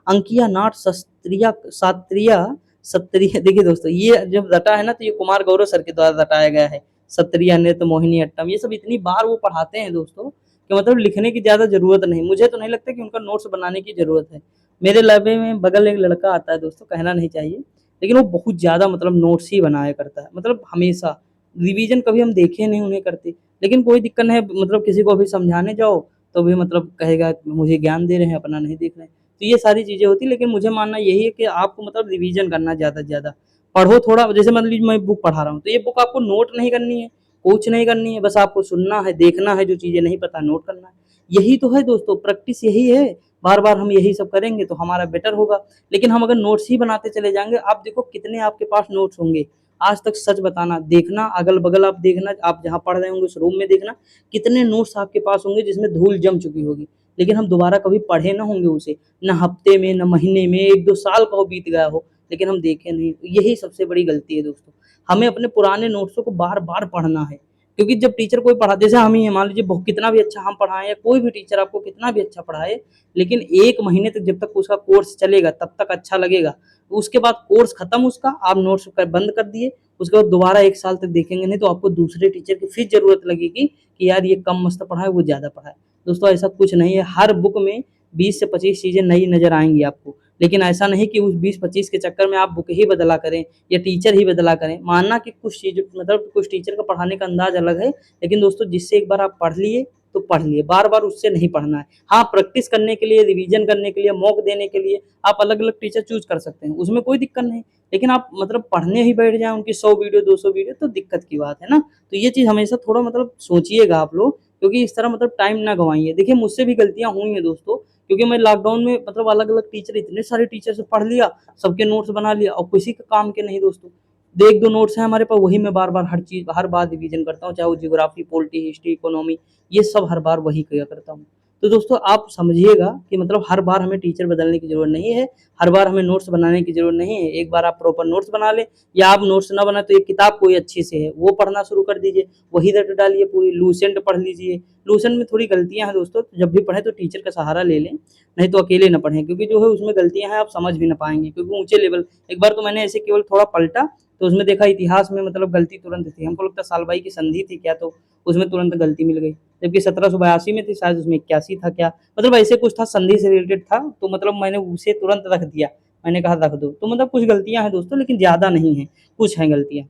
अंकिया नाट शास्त्रीय शास्त्रीय सत्रिय, देखिए दोस्तों ये जब रटा है ना तो ये कुमार गौरव सर के द्वारा रटाया गया है। सत्रिय नृत्य, मोहिनी अट्टम, ये सब इतनी बार वो पढ़ाते हैं दोस्तों कि मतलब लिखने की ज्यादा जरूरत नहीं। मुझे तो नहीं लगता कि उनका नोट्स बनाने की जरूरत है। मेरे लाइब्रेरी में बगल एक लड़का आता है दोस्तों, कहना नहीं चाहिए, लेकिन वो बहुत ज्यादा मतलब नोट्स ही बनाया करता है, मतलब हमेशा। रिवीजन कभी हम देखे नहीं उन्हें करते, लेकिन कोई दिक्कत नहीं, मतलब किसी को भी समझाने जाओ तो भी मतलब कहेगा मुझे ज्ञान दे रहे हैं, अपना नहीं देख रहे हैं। तो ये सारी चीजें होती है। लेकिन मुझे मानना यही है कि आपको मतलब रिवीजन करना ज्यादा से ज्यादा। पढ़ो थोड़ा, जैसे मान लीजिए मैं बुक पढ़ा रहा हूँ तो ये बुक आपको नोट नहीं करनी है, कुछ नहीं करनी है, बस आपको सुनना है, देखना है, जो चीजें नहीं पता नोट करना है। यही तो है दोस्तों, प्रैक्टिस यही है। बार बार हम यही सब करेंगे तो हमारा बेटर होगा। लेकिन हम अगर नोट्स ही बनाते चले जाएंगे, आप देखो कितने आपके पास नोट्स होंगे। आज तक सच बताना, देखना अगल बगल, आप देखना आप जहाँ पढ़ रहे होंगे उस रूम में देखना कितने नोट्स आपके पास होंगे जिसमें धूल जम चुकी होगी। लेकिन हम दोबारा कभी पढ़े ना होंगे उसे, न हफ्ते में, न महीने में, एक दो साल का हो बीत गया हो, लेकिन हम देखे नहीं। यही सबसे बड़ी गलती है दोस्तों। हमें अपने पुराने नोट्सों को बार बार पढ़ना है। क्योंकि जब टीचर कोई पढ़ा, जैसे हम ही है, मान लीजिए कितना भी अच्छा हम पढ़ाएं या कोई भी टीचर आपको कितना भी अच्छा पढ़ाए, लेकिन 1 महीने तक जब तक उसका कोर्स चलेगा तब तक अच्छा लगेगा। उसके बाद कोर्स खत्म उसका, आप नोट्स बंद कर दिए, उसके बाद दोबारा 1 साल तक देखेंगे नहीं तो आपको दूसरे टीचर की फिर जरूरत लगेगी कि यार ये कम मस्त पढ़ाए, वो ज्यादा पढ़ाए। दोस्तों ऐसा कुछ नहीं है, हर बुक में 20 से 25 चीजें नई नजर आएंगी आपको। लेकिन ऐसा नहीं कि उस 20-25 के चक्कर में आप बुक ही बदला करें या टीचर ही बदला करें। मानना कि कुछ चीज मतलब कुछ टीचर का पढ़ाने का अंदाज अलग है, लेकिन दोस्तों जिससे एक बार आप पढ़ लिए तो पढ़ लिए, बार बार उससे नहीं पढ़ना है। हाँ प्रैक्टिस करने के लिए, रिवीजन करने के लिए, मॉक देने के लिए आप अलग अलग टीचर चूज कर सकते हैं, उसमें कोई दिक्कत नहीं। लेकिन आप मतलब पढ़ने ही बैठ जाए उनकी 100 वीडियो 200 वीडियो, तो दिक्कत की बात है ना। तो ये चीज हमेशा थोड़ा मतलब सोचिएगा आप लोग क्योंकि इस तरह मतलब टाइम ना गवाइए। देखिए मुझसे भी गलतियाँ हुई हैं दोस्तों, क्योंकि मैं लॉकडाउन में मतलब अलग-अलग टीचर, इतने सारे टीचर से पढ़ लिया, सबके नोट्स बना लिया और किसी के काम के नहीं दोस्तों। 1-2 नोट्स हैं हमारे पास, वही मैं बार-बार हर चीज़ हर बार रिवीजन करता हूँ, चाहे वो ज्योग्राफी, पॉलिटी, हिस्ट्री, इकोनॉमी, ये सब हर बार वही किया करता हूँ। तो दोस्तों आप समझिएगा कि मतलब हर बार हमें टीचर बदलने की ज़रूरत नहीं है, हर बार हमें नोट्स बनाने की ज़रूरत नहीं है। एक बार आप प्रॉपर नोट्स बना लें, या आप नोट्स ना बनाएँ तो एक किताब कोई अच्छी सी है, वो पढ़ना शुरू कर दीजिए, वही रट डालिए पूरी, लूसेंट पढ़ लीजिए। लूसेंट में थोड़ी गलतियाँ हैं दोस्तों, तो जब भी पढ़ें तो टीचर का सहारा ले लें, नहीं तो अकेले ना पढ़ें, क्योंकि जो है उसमें गलतियाँ हैं, आप समझ भी ना पाएँगे, क्योंकि ऊँचे लेवल। एक बार तो मैंने ऐसे केवल थोड़ा पलटा, तो उसमें देखा इतिहास में मतलब गलती तुरंत थी। हमको लगता है साल भाई की संधि थी क्या, तो उसमें तुरंत गलती मिल गई। जबकि 1782 में थी शायद, उसमें 81 था क्या, मतलब ऐसे कुछ था, संधि से रिलेटेड था, तो मतलब मैंने उसे तुरंत रख दिया। मैंने कहा रख दो। तो मतलब कुछ गलतियाँ हैं दोस्तों, लेकिन ज़्यादा नहीं हैं, कुछ हैं गलतियाँ।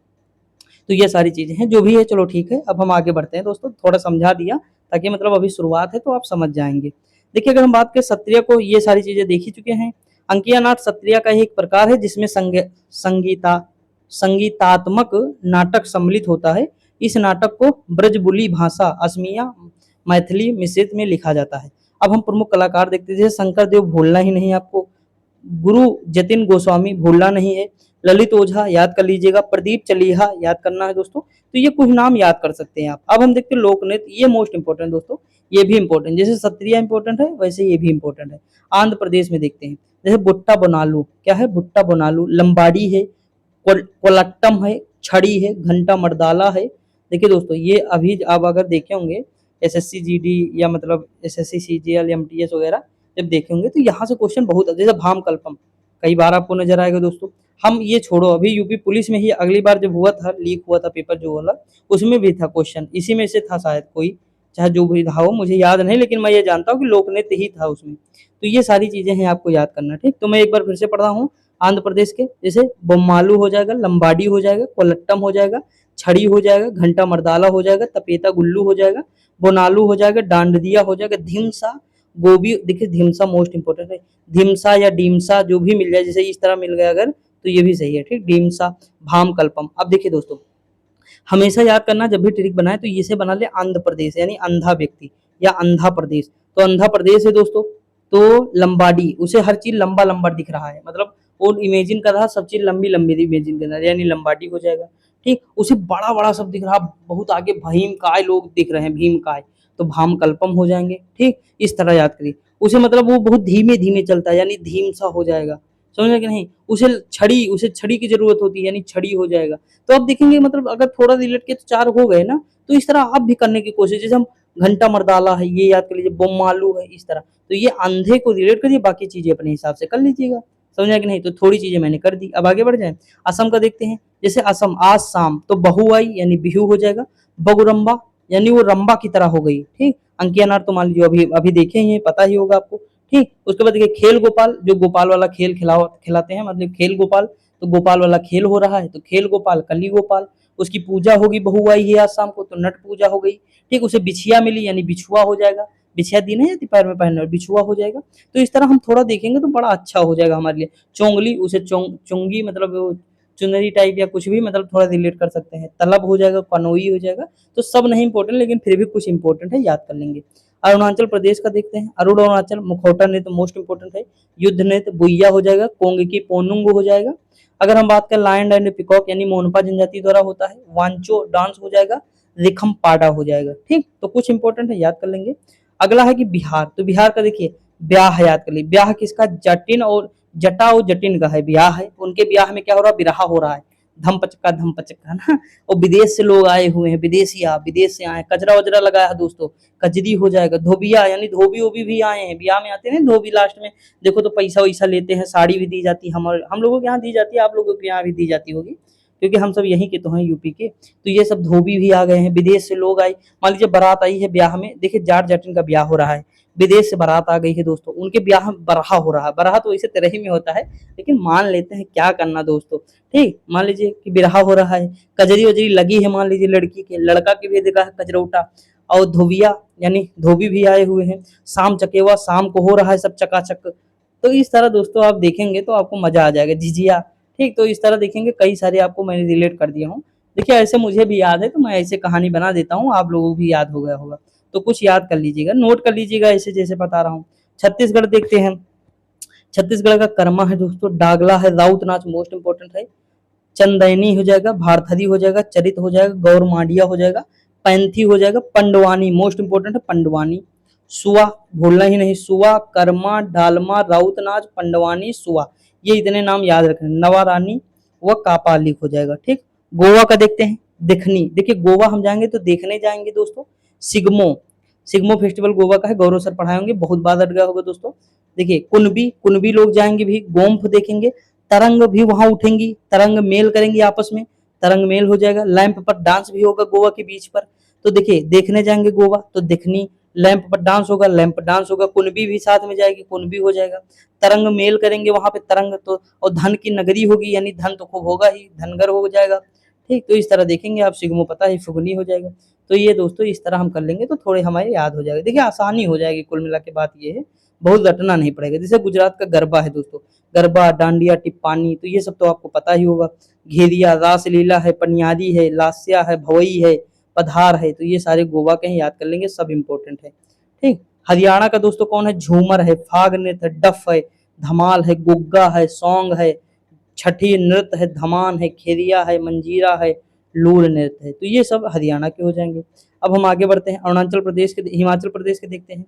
तो ये सारी चीज़ें हैं, जो भी है चलो ठीक है। अब हम आगे बढ़ते हैं दोस्तों, थोड़ा समझा दिया ताकि मतलब अभी शुरुआत है तो आप समझ जाएँगे। देखिए अगर हम बात करें सत्रिया को, ये सारी चीज़ें देख ही चुके हैं। अंकिया नाट सत्रिया का ही एक प्रकार है, जिसमें संगीता संगीतात्मक नाटक सम्मिलित होता है। इस नाटक को ब्रजबुली भाषा, असमिया, मैथिली मिश्रित में लिखा जाता है। अब हम प्रमुख कलाकार देखते हैं, जैसे शंकर देव भूलना ही नहीं आपको, गुरु जतिन गोस्वामी भूलना नहीं है, ललित ओझा याद कर लीजिएगा, प्रदीप चलीहा याद करना है दोस्तों। तो ये कुछ नाम याद कर सकते हैं आप। अब हम देखते हैं लोक नृत्य, ये मोस्ट इंपॉर्टेंट दोस्तों, ये भी इंपॉर्टेंट, जैसे सत्रिया इंपॉर्टेंट है वैसे ये भी इंपॉर्टेंट है। आंध्र प्रदेश में देखते हैं, जैसे बुट्टा बोनालू, क्या है बुट्टा बोनालू, लंबाड़ी है, कोलट्टम है, छड़ी है, घंटा मर्दाला है। देखिए दोस्तों ये अभी आप अगर देखे होंगे एसएससी जीडी या मतलब एसएससी सीजीएल एमटीएस वगैरह, जब देखे होंगे तो यहाँ से क्वेश्चन बहुत, जैसे भाम कल्पम कई बार आपको नजर आएगा दोस्तों। हम ये छोड़ो, अभी यूपी पुलिस में ही अगली बार जब हुआ था, लीक हुआ था पेपर जो वाला, उसमें भी था क्वेश्चन, इसी में से था शायद कोई, चाहे जो भी था हो मुझे याद नहीं, लेकिन मैं ये जानता हूँ कि लोक नृत्य ही था उसमें। तो ये सारी चीजें हैं आपको याद करना, ठीक। तो मैं एक बार फिर से पढ़ रहा हूँ। आंध्र प्रदेश के जैसे बोम्मालू हो जाएगा, लंबाडी हो जाएगा, कोलट्टम हो जाएगा, छड़ी हो जाएगा, घंटा मर्दाला हो जाएगा, तपेता गुल्लू हो जाएगा, बोनालू हो जाएगा, डांडदिया हो जाएगा, धिमसा, गोभी, देखिए धिमसा मोस्ट इंपोर्टेंट है, धिमसा या डीमसा जो भी मिल जाए, जैसे इस तरह मिल गया अगर तो ये भी सही है, ठीक। डीमसा, भाम कल्पम। अब देखिए दोस्तों, हमेशा याद करना जब भी ट्रिक बनाए तो इसे बना ले आंध्र प्रदेश, यानी अंधा व्यक्ति या अंधा प्रदेश। तो अंधा प्रदेश है दोस्तों, तो लंबाडी, उसे हर चीज लंबा लंबा दिख रहा है, मतलब वो इमेजिन कर रहा, सब चीज लंबी लंबी इमेजिन कर रहा है, यानी लंबाडी हो जाएगा, ठीक। उसे बड़ा बड़ा सब दिख रहा, बहुत आगे भीम काय लोग दिख रहे हैं, भीम काय, तो भाम कल्पम हो जाएंगे, ठीक। इस तरह याद करिए। उसे मतलब वो बहुत धीमे धीमे चलता है, यानी धीम सा हो जाएगा, समझ रहे कि नहीं। उसे छड़ी की जरूरत होती है, यानी छड़ी हो जाएगा। तो अब देखेंगे मतलब अगर थोड़ा रिलेट के तो 4 हो गए ना, तो इस तरह आप भी करने की कोशिश, जैसे हम घंटा मर्दाला है ये याद कर लीजिए, बोम्मालू है, इस तरह। तो ये अंधे को रिलेट करिए, बाकी चीजें अपने हिसाब से कर लीजिएगा, समझा कि नहीं। तो थोड़ी चीजें मैंने कर दी, अब आगे बढ़ जाए। असम का देखते हैं, जैसे असम आज शाम, तो बहु आई यानी बिहू हो जाएगा, बगुरम्बा यानी वो रंबा की तरह हो गई, ठीक। अंकिया नाट तो मान लीजिए अभी अभी देखे ही हैं, पता ही होगा आपको, ठीक। उसके बाद देखिए खेल गोपाल, जो गोपाल वाला खेल खिलाते हैं, मतलब खेल गोपाल, तो गोपाल वाला खेल हो रहा है, तो खेल गोपाल, कली गोपाल। उसकी पूजा होगी, बहु आई है आज शाम को, तो नट पूजा हो गई, ठीक। उसे बिछिया मिली यानी बिछुआ हो जाएगा, बिछिया दी नहीं जाती पैर में पहनने, और बिछुआ हो जाएगा। तो इस तरह हम थोड़ा देखेंगे तो बड़ा अच्छा हो जाएगा हमारे लिए। चोंगली, उसे चुंगी मतलब वो चुनरी टाइप या कुछ भी मतलब थोड़ा रिलेट कर सकते हैं। तलब हो जाएगा, कनोई हो जाएगा। तो सब नहीं इंपॉर्टेंट, लेकिन फिर भी कुछ इंपॉर्टेंट है, याद कर लेंगे। अरुणाचल प्रदेश का देखते हैं, अरुणाचल मुखौटा नृत्य मोस्ट इंपॉर्टेंट है। युद्ध नृत्य बुइया हो जाएगा, कोंग की पोनुंग हो जाएगा। अगर हम बात करें लायन एंड पिकॉक यानी मोनपा जनजाति द्वारा होता है, वांचो डांस हो जाएगा, रिखम पाडा हो जाएगा, ठीक। तो कुछ इंपॉर्टेंट है, याद कर लेंगे। अगला है कि बिहार, तो बिहार का देखिए ब्याह याद कर लीजिए। ब्याह किसका, जटिन और जटा और जटिन का है, ब्याह है। उनके ब्याह में क्या हो रहा है, बिरहा हो रहा है, धम पचक्का ना। और विदेश से लोग आए हुए हैं, विदेशिया विदेश से आए, कचरा वजरा लगाया है दोस्तों, कजरी हो जाएगा। धोबिया यानी धोबी ओबी भी आए हैं, ब्याह में आते हैं धोबी लास्ट में, देखो तो पैसा वैसा लेते हैं, साड़ी भी दी जाती है, हम लोगों के यहाँ दी जाती है, आप लोगों के यहाँ भी दी जाती होगी, क्योंकि हम सब यहीं के तो हैं, यूपी के। तो ये सब धोबी भी आ गए हैं, विदेश से लोग आए। मान लीजिए बारात आई है ब्याह में, देखिए जाट जटिन का ब्याह हो रहा है, विदेश से बारात आ गई है दोस्तों, उनके ब्याह में बरहा हो रहा है। बरहा तो इसे तरह ही में होता है, लेकिन मान लेते हैं, क्या करना दोस्तों, ठीक। मान लीजिए कि बिरहा हो रहा है, कजरी वजरी लगी है, मान लीजिए लड़की के, लड़का के भी देखा है कजरौटा। और धोबिया यानी धोबी भी आए हुए हैं, शाम चकेवा शाम को हो रहा है सब चकाचक। तो इस तरह दोस्तों आप देखेंगे तो आपको मजा आ जाएगा, झिझिया, ठीक। तो इस तरह देखेंगे, कई सारे आपको मैंने रिलेट कर दिया हूँ। देखिए ऐसे मुझे भी याद है, तो मैं ऐसे कहानी बना देता हूँ, आप लोगों को भी याद हो गया होगा। तो कुछ याद कर लीजिएगा, नोट कर लीजिएगा ऐसे जैसे बता रहा हूँ। छत्तीसगढ़ देखते हैं, छत्तीसगढ़ का कर्मा है दोस्तों, डागला है, राउत नाच मोस्ट इंपोर्टेंट है, चंदैनी हो जाएगा, भारथरी हो जाएगा, चरित हो जाएगा, गौर मांडिया हो जाएगा, पैंथी हो जाएगा, पंडवानी मोस्ट इंपोर्टेंट है, पंडवानी, सुआ भूलना ही नहीं, सुआ, कर्मा, डालमा, राउतनाच, पंडवानी, सुआ, ये इतने नाम याद रखने। नवा रानी व कापालिक हो जाएगा। ठीक, गोवा का देखते हैं, दिखनी, देखिए गोवा हम जाएंगे तो देखने जाएंगे दोस्तों। सिग्मो, सिग्मो फेस्टिवल गोवा का है, गौरव सर पढ़ाए होंगे, बहुत बार अट गया होगा दोस्तों। देखिए कुनबी, कुनबी लोग जाएंगे भी, गोम्फ देखेंगे, तरंग भी वहां उठेंगी, तरंग मेल करेंगी आपस में, तरंग मेल हो जाएगा, लैंप पर डांस भी होगा गोवा के बीच पर। तो देखिए देखने जाएंगे गोवा तो दिखनी, लैंप पर डांस होगा, लैंप डांस होगा, कुनबी भी साथ में जाएगी, कुनबी हो जाएगा, तरंग मेल करेंगे वहां पे तरंग तो, और धन की नगरी होगी यानी धन तो खूब होगा ही, धनगर हो जाएगा। ठीक, तो इस तरह देखेंगे आप, सिग्मो पता है, फुगनी हो जाएगा। तो ये दोस्तों इस तरह हम कर लेंगे तो थोड़े हमारे याद हो जाएगा। देखिए आसानी हो जाएगी, कुल मिला के बात ये है, बहुत रटना नहीं पड़ेगा। जैसे गुजरात का गरबा है दोस्तों, गरबा, डांडिया, टिप्पानी, तो ये सब तो आपको पता ही होगा। घेरिया, रासलीला है, पनियादी है, लास्या है, भवई है, पधार है, तो ये सारे गोवा के हैं, याद कर लेंगे, सब इंपॉर्टेंट है। ठीक, हरियाणा का दोस्तों कौन है, झूमर है, फाग नृत्य है, डफ है, धमाल है, गुग्गा है, सॉन्ग है, छठी नृत्य है, धमान है, खेरिया है, मंजीरा है, लूर नृत्य है, तो ये सब हरियाणा के हो जाएंगे। अब हम आगे बढ़ते हैं, अरुणाचल प्रदेश के, हिमाचल प्रदेश के देखते हैं,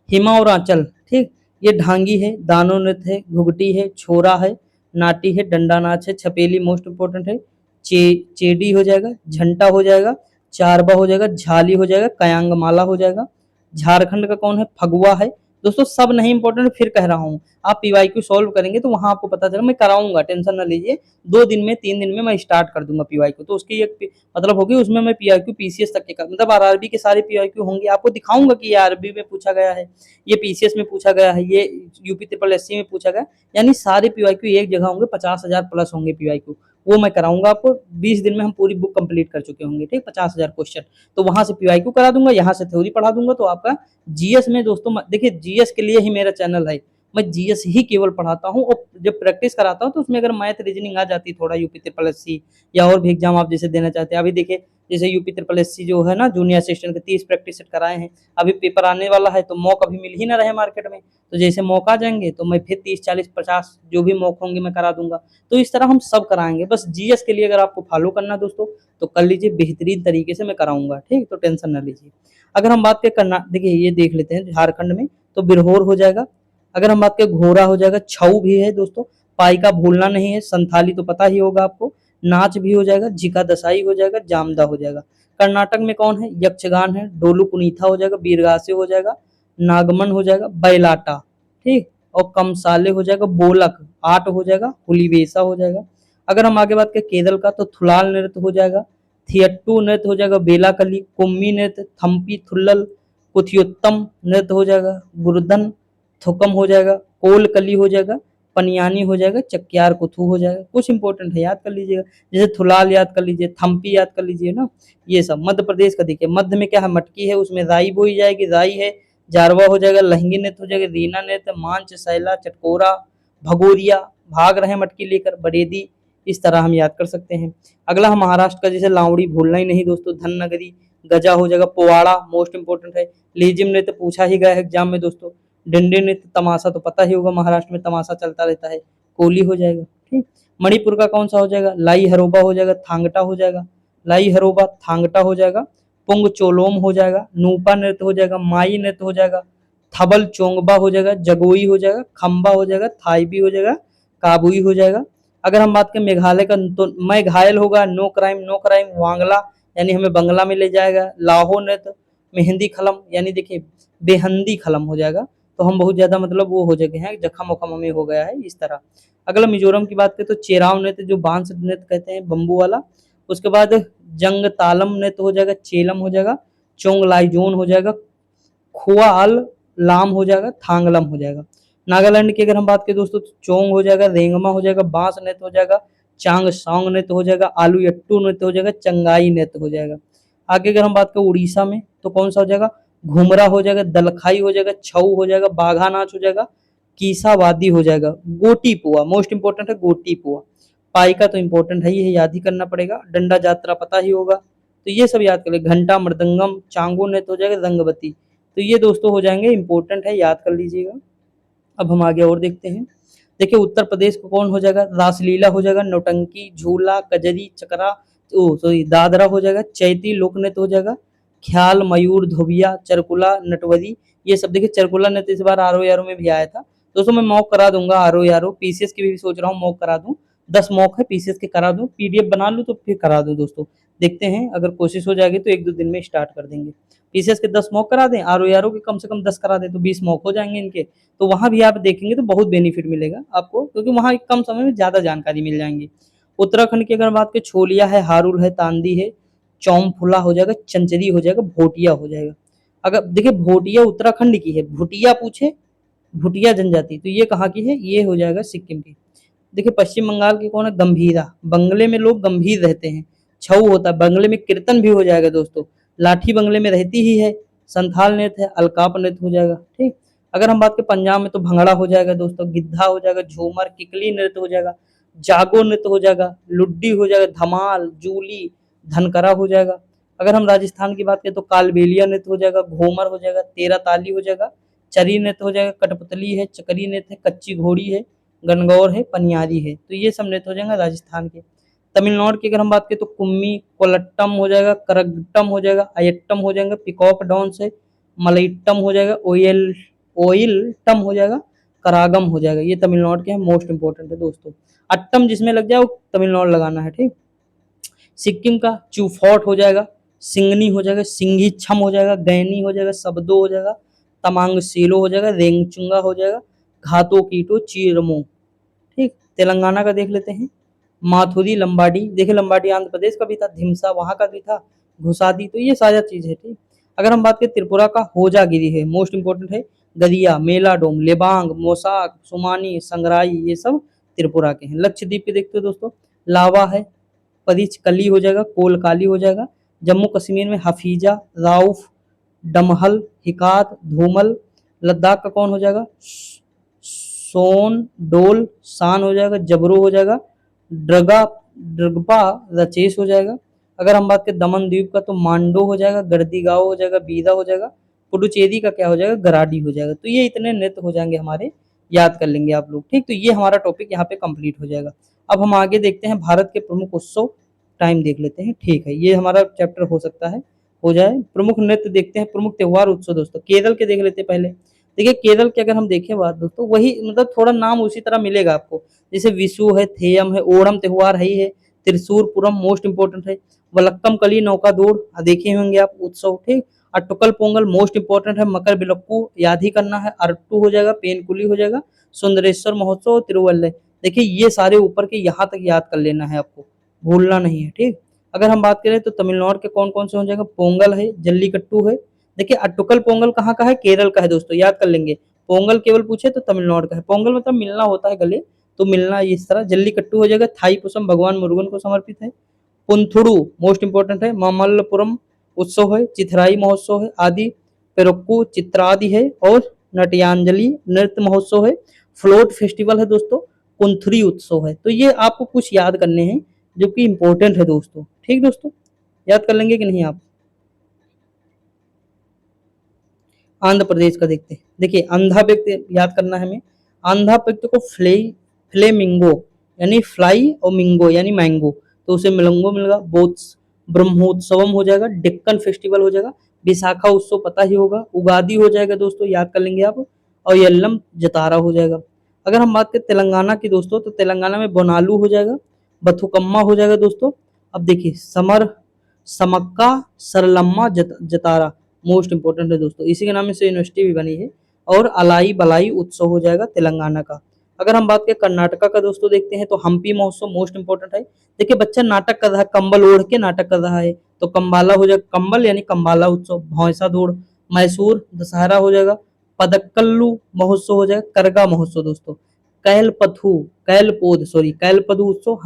हिमा और आंचल। ठीक, ये ढांगी है, दानो नृत्य है, घुघटी है, छोरा है, नाटी है, डंडा नाच है, छपेली मोस्ट इंपोर्टेंट है, चेडी हो जाएगा, झंटा हो जाएगा, चारबा हो जाएगा, झाली हो जाएगा, कयांग माला हो जाएगा। झारखंड का कौन है, फगुआ है दोस्तों, सब नहीं इंपॉर्टेंट, फिर कह रहा हूँ, आप पीवाईक्यू सॉल्व करेंगे तो वहां आपको पता चला, मैं कराऊंगा, टेंशन ना लीजिए, 2 दिन में 3 दिन में मैं स्टार्ट कर दूंगा पीवाईक्यू, तो उसकी एक मतलब होगी, उसमें मैं पीआईक्यू पीसीएस तक के मतलब आरआरबी के सारे पीआईक्यू होंगे, आपको दिखाऊंगा कि ये आरबी में पूछा गया है, ये पीसीएस में पूछा गया है, ये यूपी ट्रिपल एससी में पूछा गया, यानी सारे पीवाईक्यू एक जगह होंगे, 50,000 प्लस होंगे पीवाईक्यू, वो मैं कराऊंगा आपको, 20 दिन में हम पूरी बुक कंप्लीट कर चुके होंगे। ठीक, 50,000 क्वेश्चन, तो वहां से पीवाईक्यू करा दूंगा, यहाँ से थ्योरी पढ़ा दूंगा, तो आपका जीएस में दोस्तों, देखिए जीएस के लिए ही मेरा चैनल है, मैं जीएस ही केवल पढ़ाता हूँ, और जब प्रैक्टिस कराता हूँ तो उसमें अगर मैथ रीजनिंग आ जाती है थोड़ा, यूपी ट्रिपल एससी या और भी एग्जाम आप जैसे देना चाहते हैं, अभी देखिए जैसे यूपी ट्रिपल एससी जो है ना, जूनियर असिस्टेंट के 30 प्रैक्टिस सेट कराए हैं, अभी पेपर आने वाला है, तो मॉक अभी मिल ही ना रहे मार्केट में, तो जैसे मौका आ जाएंगे तो मैं फिर 30, 40, 50 जो भी मौक होंगे मैं करा दूंगा, तो इस तरह हम सब कराएंगे। बस जीएस के लिए अगर आपको फॉलो करना दोस्तों तो कर लीजिए, बेहतरीन तरीके से मैं कराऊंगा। ठीक, तो टेंशन ना लीजिए। अगर हम बात करें कर्नाटक, देखिए ये देख लेते हैं झारखंड में, तो बिरहोर हो जाएगा। अगर हम बात करें घोड़ा हो जाएगा, छऊ भी है दोस्तों, पाई का भूलना नहीं है, संथाली तो पता ही होगा आपको, नाच भी हो जाएगा, झिका दसाई हो जाएगा, जामदा हो जाएगा। कर्नाटक में कौन है, यक्षगान है, डोलू कुनीथा हो जाएगा, बीरगासे हो जाएगा, नागमन हो जाएगा, बैलाटा। ठीक, और कमसाले हो जाएगा, बोलक, आट हो जाएगा, हुलीवेसा हो जाएगा। अगर हम आगे बात करें केरल का, तो थुलाल नृत्य हो जाएगा, थियट्टू नृत्य हो जाएगा, बेलाकली, कुम्मी नृत्य, थम्पी थुल्लल, पुथियोत्तम नृत्य हो जाएगा, गुरदन, थुकम हो जाएगा, कोलकली हो जाएगा, पनियानी हो जाएगा, चक्यार कुथू हो जाएगा। कुछ इंपॉर्टेंट है, याद कर लीजिएगा, जैसे थुलाल याद कर लीजिए, थम्पी याद कर लीजिए ना, ये सब। मध्य प्रदेश का देखिए, मध्य में क्या है, मटकी है, उसमें राई बोई जाएगी, राई है, जारवा हो जाएगा, लहंगी नृत्य हो जाएगा, रीना नृत्य, मांच, सैला, चटकोरा, भगोरिया, भाग रहे मटकी लेकर, बरेदी, इस तरह हम याद कर सकते हैं। अगला हम महाराष्ट्र का, जैसे लावड़ी भूलना ही नहीं दोस्तों, धन नगरी, गजा हो जाएगा, पोवाड़ा मोस्ट इंपोर्टेंट है, लेजिम नृत्य पूछा ही गया है एग्जाम में दोस्तों, डंडे नृत्य, तमाशा तो पता ही होगा, महाराष्ट्र में तमाशा चलता रहता है, कोली हो जाएगा। ठीक, मणिपुर का कौन सा हो जाएगा, लाई हरोबा हो जाएगा, थांगटा हो जाएगा, लाई हरोबा, थांगटा हो जाएगा, पुंग चोलोम हो जाएगा, नूपा नृत्य हो जाएगा, माई नृत्य हो जाएगा, थबल चोंगबा हो जाएगा, जगोई हो जाएगा, खम्बा हो जाएगा, थाईबी हो जाएगा, काबुई हो जाएगा। अगर हम बात करें मेघालय का, तो मैं घायल होगा, नो क्राइम, नो क्राइम, वांगला यानी हमें बंगला में ले जाएगा, लाहो नृत्य, मेहंदी खलम यानी देखिए बेहंदी खलम हो जाएगा, तो हम बहुत ज्यादा मतलब वो हो जगह हैं, जखम वखम हमें हो गया है, इस तरह। अगला मिजोरम की बात करें तो चेराव नृत्य, जो बांस नृत्य कहते हैं, बम्बू वाला। उसके बाद जंग तालम नृत्य हो जाएगा, चेलम हो जाएगा, चोंग लाइजोन हो जाएगा, खुआल लाम हो जाएगा, थांगलम हो जाएगा। नागालैंड की अगर हम बात करें दोस्तों, तो चोंग हो जाएगा, रेंगमा हो जाएगा, बांस नृत्य हो जाएगा, चांग सॉन्ग नृत्य हो जाएगा, आलू यट्टू नृत्य हो जाएगा, चंगाई नृत्य हो जाएगा। आगे अगर हम बात करें उड़ीसा में, तो कौन सा हो जाएगा, घुमरा हो जाएगा, दलखाई हो जाएगा, छऊ हो जाएगा, बाघा नाच हो जाएगा, कीसावादी हो जाएगा, गोटी पुआ मोस्ट इंपोर्टेंट है, गोटी पुआ। पाई का तो इंपॉर्टेंट है, ये याद ही करना पड़ेगा, डंडा यात्रा पता ही होगा, तो ये सब याद कर ले। घंटा, मृदंगम, चांगो नृत्य हो जाएगा, रंगवती। तो ये दोस्तों हो जाएंगे, इंपॉर्टेंट है, याद कर लीजिएगा। अब हम आगे और देखते हैं। देखिए उत्तर प्रदेश को कौन हो जाएगा, रासलीला हो जाएगा, नौटंकी, झूला, कजरी, चकरा, ओ सॉरी दादरा हो जाएगा, चैती लोक नृत्य हो जाएगा, ख्याल, मयूर, धोबिया, चरकुला, नटवरी। ये सब देखिए, चरकुला नृत्य इस बार आर ओ में भी आया था दोस्तों। मैं मॉक करा दूंगा आर ओ पीसीएस की भी सोच रहा हूँ मॉक करा दूं। 10 मॉक है, पीसीएस के करा दूं, पीडीएफ बना लूं तो फिर करा दूं दोस्तों। देखते हैं, अगर कोशिश हो जाएगी तो 1-2 दिन में स्टार्ट कर देंगे। पीसीएस के 10 मॉक करा दें, आर ओ के कम से कम 10 करा दें, तो 20 मॉक हो जाएंगे इनके। तो वहां भी आप देखेंगे तो बहुत बेनिफिट मिलेगा आपको, क्योंकि वहां कम समय में ज्यादा जानकारी मिल जाएंगी। उत्तराखंड की अगर बात करें, छोलिया है, हारुल है, तांदी है, चौमफुला हो जाएगा, चंचरी हो जाएगा, भोटिया हो जाएगा। अगर देखिए भोटिया उत्तराखंड की है, भुटिया पूछे, भुटिया जनजाति, तो ये कहाँ की है, ये हो जाएगा सिक्किम की। देखिए पश्चिम बंगाल की कौन है, गंभीरा, बंगले में लोग गंभीर रहते हैं, छऊ होता है, बंगले में कीर्तन भी हो जाएगा दोस्तों, लाठी बंगले में रहती ही है, संथाल नृत्य है, अलकाप नृत्य हो जाएगा। ठीक, अगर हम बात करें पंजाब में तो भंगड़ा हो जाएगा दोस्तों, गिद्धा हो जाएगा, झूमर, किकली नृत्य हो जाएगा, जागो नृत्य हो जाएगा, लुड्डी हो जाएगा, धमाल, जूली, धनकरा हो जाएगा। अगर हम राजस्थान की बात करें तो कालबेलिया नृत्य हो जाएगा, घूमर हो जाएगा, तेरा ताली हो जाएगा, चरी नृत्य हो जाएगा, कठपुतली है, चकरी नृत्य है, कच्ची घोड़ी है, गणगौर है, पनियारी है। तो ये सब नृत्य हो जाएगा राजस्थान के। तमिलनाडु की अगर हम बात करें तो कुम्मी, कोलट्टम हो जाएगा, करगट्टम हो जाएगा, अयट्टम हो जाएगा, पिकॉक डांस है, मलइट्टम हो जाएगा, ओइलटम हो जाएगा, करागम हो जाएगा। ये तमिलनाडु के हैं, मोस्ट इंपोर्टेंट है दोस्तों। अट्टम जिसमें लग जाए वो तमिलनाडु लगाना है। ठीक, सिक्किम का चूफॉट हो जाएगा, सिंगनी हो जाएगा, सिंघी छम हो जाएगा, गैनी हो जाएगा, सबदो हो जाएगा, तमांग सीलो हो जाएगा, रेंगचुंगा हो जाएगा, घातो कीटो चीरमो। ठीक, तेलंगाना का देख लेते हैं। माथुरी लंबाडी, देखिए लंबाडी आंध्र प्रदेश का भी था, धिमसा वहां का भी था, घुसादी, तो ये सारा चीज है। ठीक, अगर हम बात करें त्रिपुरा का, होजागिरी है, मोस्ट इंपोर्टेंट है, गदिया, मेलाडोम, लेबांग, मोसाक, सुमानी, संगराई, ये सब त्रिपुरा के हैं। लक्षद्वीप के देखते हो दोस्तों, लावा है, परिच कली हो जाएगा, कोलकाली हो जाएगा। जम्मू कश्मीर में हफीजा, राउफ, डमहल, हिकात, धूमल। लद्दाख का कौन हो जाएगा, सोन, डोल, शान हो जाएगा, जबरू हो जाएगा, ड्रगा, ड्रगपा, रचेस हो जाएगा। अगर हम बात करें दमन द्वीप का तो मांडो हो जाएगा, गर्दी गांव हो जाएगा, बीदा हो जाएगा, पुडुचेरी का क्या हो जाएगा, गराडी हो जाएगा। तो ये इतने नृत्य हो जाएंगे हमारे, याद कर लेंगे आप लोग। ठीक, तो ये हमारा टॉपिक यहाँ पे कंप्लीट हो जाएगा। अब हम आगे देखते हैं भारत के प्रमुख उत्सव, टाइम देख लेते हैं। ठीक है, ये हमारा चैप्टर हो सकता है हो जाए। प्रमुख नृत्य देखते हैं, प्रमुख त्योहार उत्सव दोस्तों। केरल के देख लेते हैं पहले। देखिए केरल के अगर हम देखें बात दोस्तों, वही मतलब थोड़ा नाम उसी तरह मिलेगा आपको, जैसे विशु है, थेयम है, ओणम त्योहार है ही है, त्रिशूरपुरम मोस्ट इंपोर्टेंट है, वलक्कम कली नौका दौड़ देखे होंगे आप उत्सव। ठीक, अटुकल पोंगल मोस्ट इंपोर्टेंट है, मकर बिलक्कू याद ही करना है, अरट्टू हो जाएगा, पेनकुली हो जाएगा, सुंदरेश्वर महोत्सव, तिरुवल्ले। देखिए ये सारे ऊपर के यहाँ तक याद कर लेना है आपको, भूलना नहीं है। ठीक, अगर हम बात करें तो तमिलनाडु के कौन कौन से हो जाएगा, पोंगल है, जल्लीकट्टू है। देखिए अटुकल पोंगल कहाँ का है, केरल का है दोस्तों, याद कर लेंगे। पोंगल केवल पूछे तो तमिलनाडु का है, पोंगल मतलब मिलना होता है गले, तो मिलना इस तरह। जल्लीकट्टू हो जाएगा, थाई पुसम भगवान मुरुगन को समर्पित है। पुंथुडू मोस्ट इंपोर्टेंट है, मामल्लपुरम उत्सव है, चिथराई महोत्सव है, आदि पेरुक्कू चित्रादि है, और नटयांजलि नृत्य महोत्सव है, फ्लोट फेस्टिवल है दोस्तों, कुंथरी उत्सव है। तो ये आपको कुछ याद करने हैं जो कि इंपॉर्टेंट है दोस्तों। ठीक दोस्तों, याद कर लेंगे कि नहीं आप। आंध्र प्रदेश का देखते हैं। देखिए अंधा व्यक्ति याद करना है हमें, आंधा व्यक्ति को फ्लेमिंगो यानी फ्लाई और मिंगो यानी मैंगो, तो उसे मिलंगो मिलेगा। बोत्स ब्रह्मोत्सवम हो जाएगा, डेक्कन फेस्टिवल हो जाएगा, विशाखा उत्सव पता ही होगा, उगादी हो जाएगा दोस्तों, याद कर लेंगे आप, और यल्लम जतारा हो जाएगा। अगर हम बात करें तेलंगाना की दोस्तों, तो तेलंगाना में बोनालू हो जाएगा, बथुकम्मा हो जाएगा दोस्तों। अब देखिए समक्का सरलम्मा जतारा मोस्ट इंपोर्टेंट है दोस्तों, इसी के नाम से यूनिवर्सिटी भी बनी है। और अलाई बलाई उत्सव हो जाएगा तेलंगाना का। अगर हम बात करें कर्नाटका का दोस्तों, देखते हैं तो हम्पी महोत्सव मोस्ट इंपोर्टेंट है। देखिए बच्चा नाटक कर रहा है, कंबल ओढ़ के नाटक कर रहा है, तो कंबाला हो जाएगा, कंबल यानी कंबाला उत्सव। भौंसा दौड़, मैसूर दशहरा हो जाएगा, पदक्कल्लू महोत्सव हो जाएगा, करगा महोत्सव दोस्तों, कैलपदु उत्सव,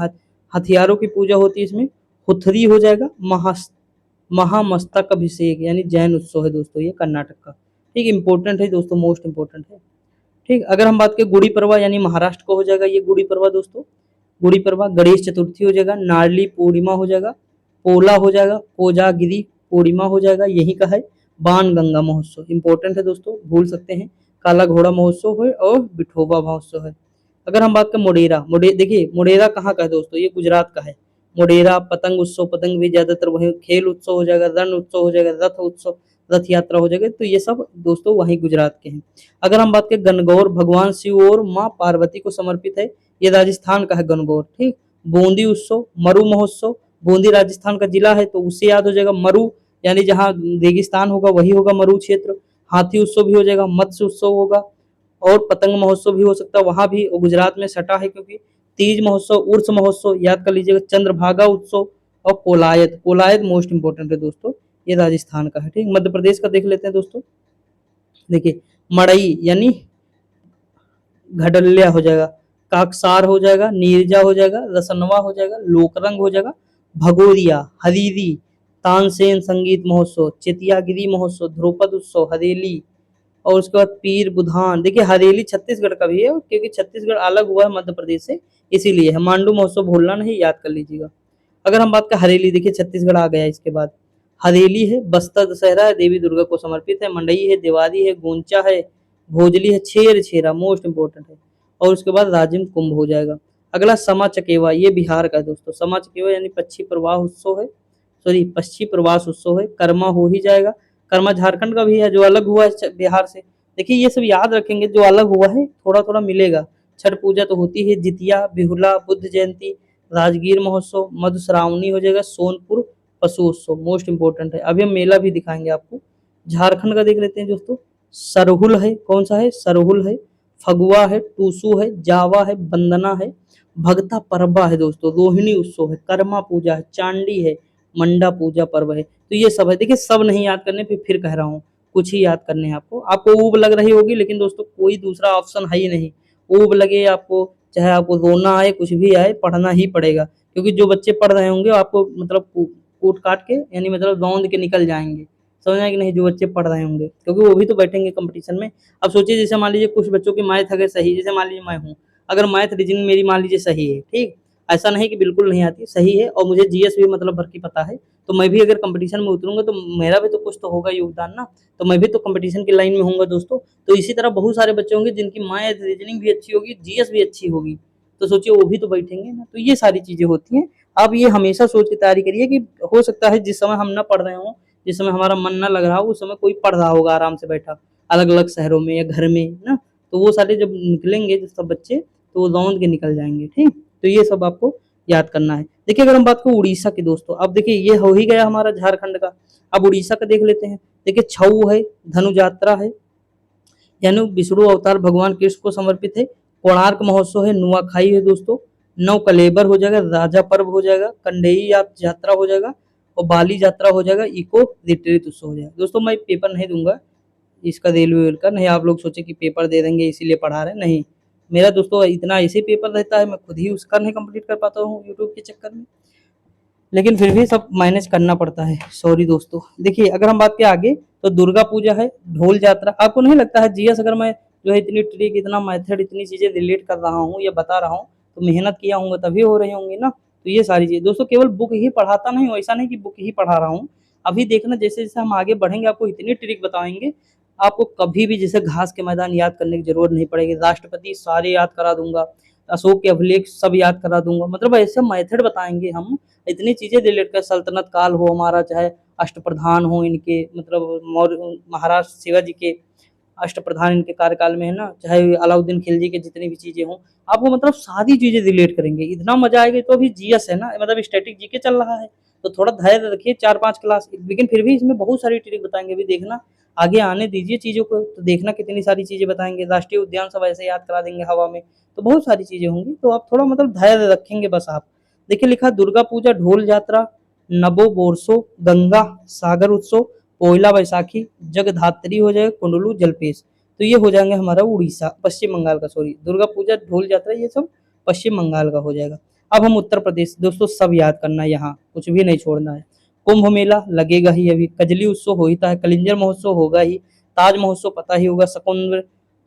हथियारों की पूजा होती है इसमें, हुथरी हो जाएगा, महामस्तक अभिषेक यानी जैन उत्सव है दोस्तों, ये कर्नाटक का। ठीक, इंपॉर्टेंट है दोस्तों, मोस्ट इंपॉर्टेंट है। ठीक, अगर हम बात करें गुड़ी पड़वा यानी महाराष्ट्र को हो जाएगा ये गुड़ी पड़वा दोस्तों, गुड़ी पड़वा। गणेश चतुर्थी हो जाएगा, नारली पूर्णिमा हो जाएगा, पोला हो जाएगा, कोजागिरी पूर्णिमा हो जाएगा, यहीं का है। बाण गंगा महोत्सव इंपॉर्टेंट है दोस्तों, भूल सकते हैं। काला घोड़ा महोत्सव है और विठोबा महोत्सव है। अगर हम बात करें मोढेरा, देखिए मोढेरा कहाँ का है दोस्तों, ये गुजरात का है। मोढेरा पतंग उत्सव, पतंग भी ज्यादातर वहीं, खेल उत्सव हो जाएगा, रण उत्सव हो जाएगा, रथ उत्सव, रथ यात्रा हो जाएगी, तो ये सब दोस्तों वहीं गुजरात के हैं। अगर हम बात करें गणगौर, भगवान शिव और माँ पार्वती को समर्पित है, ये राजस्थान का है गणगौर, ठीक। बूंदी उत्सव, मरु महोत्सव, बूंदी राजस्थान का जिला है तो उससे याद हो जाएगा मरु, यानी जहाँ रेगिस्तान होगा वही होगा मरु क्षेत्र। हाथी उत्सव भी हो जाएगा, मत्स्य उत्सव होगा, और पतंग महोत्सव भी हो सकता है, वहां भी गुजरात में सटा है क्योंकि। तीज महोत्सव, उर्स महोत्सव याद कर लीजिएगा, चंद्रभागा उत्सव और कोलायत, कोलायत मोस्ट इंपोर्टेंट है दोस्तों, ये राजस्थान का है, ठीक। मध्य प्रदेश का देख लेते हैं दोस्तों। देखिए मड़ई यानी घडल्या हो जाएगा, काकसार हो जाएगा, नीरजा हो जाएगा, रसनवा हो जाएगा, लोकरंग हो जाएगा, भगोरिया, हरीरी, तानसेन संगीत महोत्सव, चितियागिरी महोत्सव, ध्रुपद उत्सव, हरेली, और उसके बाद पीर बुधान। देखिए हरेली छत्तीसगढ़ का भी है क्योंकि छत्तीसगढ़ अलग हुआ है मध्य प्रदेश से, इसीलिए है। मांडू महोत्सव भूलना नहीं, याद कर लीजिएगा। अगर हम बात करें हरेली, देखिए छत्तीसगढ़ आ गया इसके बाद। हरेली है, बस्तर दशहरा है, देवी दुर्गा को समर्पित है। मंडई है, दिवाली है, गोंचा है, भोजली है, छेर छेरा मोस्ट इंपोर्टेंट है, और उसके बाद राजिम कुंभ हो जाएगा। अगला समा चकेवा, ये बिहार का है दोस्तों। समा चकेवा यानी पक्षी प्रवाह उत्सव है, सॉरी पक्षी प्रवास उत्सव है। कर्मा हो ही जाएगा, कर्मा झारखंड का भी है जो अलग हुआ है बिहार से। देखिए ये सब याद रखेंगे, जो अलग हुआ है थोड़ा थोड़ा मिलेगा। छठ पूजा तो होती है, जितिया, बिहुला, बुद्ध जयंती, राजगीर महोत्सव, मधुश्रावणी हो जाएगा, सोनपुर पशु उत्सव मोस्ट इंपोर्टेंट है। अभी हम मेला भी दिखाएंगे आपको। झारखंड का देख लेते हैं दोस्तों। सरहुल है, कौन सा है, सरहुल है, फगुआ है, टूसू है, जावा है, बंदना है, भगता परबा है दोस्तों, रोहिणी उत्सव है, कर्मा पूजा है, चांडी है, मंडा पूजा पर्व है, तो ये सब है। देखिए सब नहीं याद करने, फिर कह रहा हूँ कुछ ही याद करने हैं आपको। आपको ऊब लग रही होगी, लेकिन दोस्तों कोई दूसरा ऑप्शन है ही नहीं। ऊब लगे आपको, चाहे आपको रोना आए, कुछ भी आए, पढ़ना ही पड़ेगा, क्योंकि जो बच्चे पढ़ रहे होंगे आपको मतलब कूट काट के, यानी मतलब रौंद के निकल जाएंगे, समझ आए कि नहीं, जो बच्चे पढ़ रहे होंगे, क्योंकि वो भी तो बैठेंगे कंपटीशन में। अब सोचिए जैसे मान लीजिए कुछ बच्चों की मैथ अगर सही, जैसे मान लीजिए मैं हूँ, अगर मैथ रीजनिंग मेरी मान लीजिए सही है, ठीक, ऐसा नहीं कि बिल्कुल नहीं आती, सही है, और मुझे जीएस भी मतलब भर की पता है, तो मैं भी अगर कंपटीशन में उतरूंगा तो मेरा भी तो कुछ तो होगा योगदान ना, तो मैं भी तो कंपटीशन की लाइन में होऊंगा दोस्तों। तो इसी तरह बहुत सारे बच्चे होंगे जिनकी मैथ रीजनिंग भी अच्छी होगी, जीएस भी अच्छी होगी, तो सोचिए वो भी तो बैठेंगे ना। तो ये सारी चीजें होती हैं। आप ये हमेशा सोच के तैयारी करिए कि हो सकता है जिस समय हम ना पढ़ रहे हो, जिस समय हमारा मन ना लग रहा हो, उस समय कोई पढ़ रहा होगा आराम से बैठा, अलग अलग शहरों में या घर में ना, तो वो सारे जब निकलेंगे जो सब बच्चे, तो वो रौंद के निकल जाएंगे, ठीक। तो ये सब आपको याद करना है। देखिए अगर हम बात करें उड़ीसा की दोस्तों, अब देखिए ये हो ही गया हमारा झारखंड का, अब उड़ीसा का देख लेते हैं। देखिए छऊ है, धनु यात्रा है, यानी विष्णु अवतार भगवान कृष्ण को समर्पित है। कोणार्क महोत्सव है, नुआखाई है दोस्तों, नौ कलेबर हो जाएगा, राजा पर्व हो जाएगा, कंडेई यात्रा हो जाएगा, और बाली यात्रा हो जाएगा, इको रिट्रीट उत्सव हो जाएगा। दोस्तों मैं पेपर नहीं दूंगा इसका रेलवे का, नहीं आप लोग सोचे कि पेपर दे देंगे इसीलिए पढ़ा रहे, नहीं। मेरा दोस्तों इतना ऐसे पेपर रहता है, मैं खुद ही उसका नहीं कंप्लीट कर पाता हूँ यूट्यूब के चक्कर में, लेकिन फिर भी सब मैनेज करना पड़ता है, सॉरी दोस्तों। देखिए अगर हम बात करें आगे, तो दुर्गा पूजा है, ढोल यात्रा। आपको नहीं लगता है जीएस अगर मैं जो है इतनी ट्रिक, इतना मेथड, इतनी चीजें रिलेट कर रहा हूँ या बता रहा हूँ, तो मेहनत किया होंगे तभी हो रही होंगी ना। तो ये सारी चीजें दोस्तों, केवल बुक ही पढ़ाता नहीं हूँ, ऐसा नहीं कि बुक ही पढ़ा रहा हूँ। अभी देखना जैसे जैसे हम आगे बढ़ेंगे आपको इतनी ट्रिक बताएंगे, आपको कभी भी जैसे घास के मैदान याद करने की जरूरत नहीं पड़ेगी, राष्ट्रपति सारे याद करा दूंगा, अशोक के अभिलेख सब याद करा दूंगा, मतलब ऐसे मेथड बताएंगे हम, इतनी चीजें रिलेट कर, सल्तनत काल हो हमारा, चाहे अष्टप्रधान हो इनके, मतलब मौर्य महाराज शिवाजी के अष्टप्रधान इनके कार्यकाल में है ना, चाहे अलाउद्दीन खिलजी के जितनी भी चीजें हों, आपको मतलब सारी चीजें रिलेट करेंगे, इतना मजा आएगा। तो अभी जीएस है ना, मतलब स्टैटिक जीके चल रहा है, तो थोड़ा धैर्य रखिए 4-5 क्लास, लेकिन फिर भी इसमें बहुत सारी ट्रिक बताएंगे, अभी देखना, आगे आने दीजिए चीजों को, तो देखना कितनी सारी चीजें बताएंगे। राष्ट्रीय उद्यान सब ऐसे याद करा देंगे हवा में, तो बहुत सारी चीजें होंगी, तो आप थोड़ा मतलब धैर्य रखेंगे बस आप। देखिए लिखा दुर्गा पूजा, ढोल यात्रा, नबो बोरसो, गंगा सागर उत्सव, पोइला बैसाखी, जगधात्री हो जाए, कुंडलू जलपेश, तो ये हो जाएंगे हमारा उड़ीसा, पश्चिम बंगाल का, सॉरी, दुर्गा पूजा, ढोल यात्रा, ये सब पश्चिम बंगाल का हो जाएगा। अब हम उत्तर प्रदेश दोस्तों, सब याद करना है, यहाँ कुछ भी नहीं छोड़ना है। कुंभ मेला लगेगा ही अभी, कजली उत्सव होता है, कलिंजर महोत्सव होगा ही, ताज महोत्सव पता ही होगा,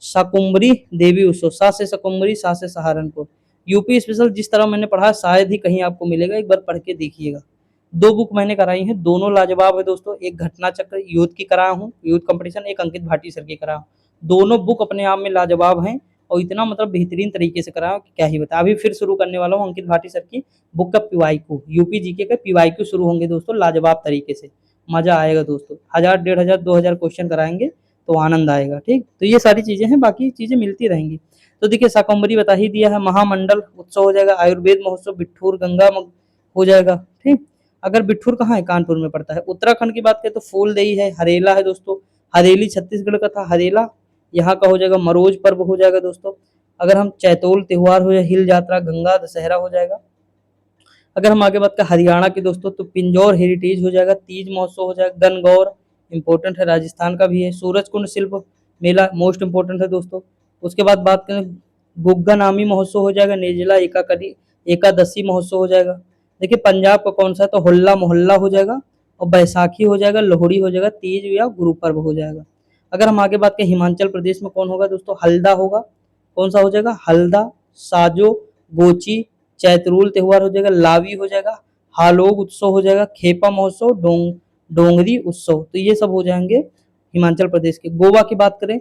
शाकुंभरी देवी उत्सव, सा से शाकुंभरी, सा से सहारनपुर। यूपी स्पेशल जिस तरह मैंने पढ़ा शायद ही कहीं आपको मिलेगा, एक बार पढ़ के देखिएगा। 2 बुक मैंने कराई हैं, दोनों लाजवाब है दोस्तों। एक घटना चक्र यूथ की कराया हूँ, यूथ कंपटीशन, एक अंकित भाटी सर की कराया हूँ। दोनों बुक अपने आप में लाजवाब हैं और इतना मतलब बेहतरीन तरीके से कराया कि क्या ही बताएँ। अभी फिर शुरू करने वाला हूँ अंकित भाटी सर की बुक का पीवाईक्यू, यूपी जीके का पीवाईक्यू शुरू होंगे दोस्तों लाजवाब तरीके से। मज़ा आएगा दोस्तों। 1000, 1500, 2000 क्वेश्चन कराएँगे तो आनंद आएगा, ठीक? तो ये सारी चीज़ें हैं, बाकी चीज़ें मिलती रहेंगी। तो देखिए शाकंभरी बता ही दिया है, महामंडल उत्सव हो जाएगा, आयुर्वेद महोत्सव बिठूर गंगा हो जाएगा, ठीक? अगर बिठूर कहाँ है? कानपुर में पड़ता है। उत्तराखंड की बात करें तो फूलदेई है, हरेला है दोस्तों। हरेली छत्तीसगढ़ का था, हरेला यहाँ का हो जाएगा। मरोज पर्व हो जाएगा दोस्तों। अगर हम चैतोल त्योहार हो जाए, हिल यात्रा, गंगा दशहरा हो जाएगा। अगर हम आगे बात करें हरियाणा की दोस्तों तो पिंजौर हेरिटेज हो जाएगा, तीज महोत्सव हो जाएगा, गणगौर इंपॉर्टेंट है, राजस्थान का भी है। सूरजकुंड शिल्प मेला मोस्ट इंपॉर्टेंट है दोस्तों। उसके बाद बात करें गुग्गा नामी महोत्सव हो जाएगा, निर्जला एकादशी महोत्सव हो जाएगा। देखिए पंजाब का कौन सा है तो होल्ला मोहल्ला हो जाएगा और बैसाखी हो जाएगा, लोहड़ी हो जाएगा, तीज या गुरु पर्व हो जाएगा। अगर हम आगे बात करें हिमाचल प्रदेश में कौन होगा दोस्तों, हल्दा होगा। कौन सा हो जाएगा? हल्दा, साजो, गोची, चैतरूल त्योहार हो जाएगा, लावी हो जाएगा, हालोग उत्सव हो जाएगा, खेपा महोत्सव, डोंगरी उत्सव, तो ये सब हो जाएंगे हिमाचल प्रदेश के। गोवा की बात करें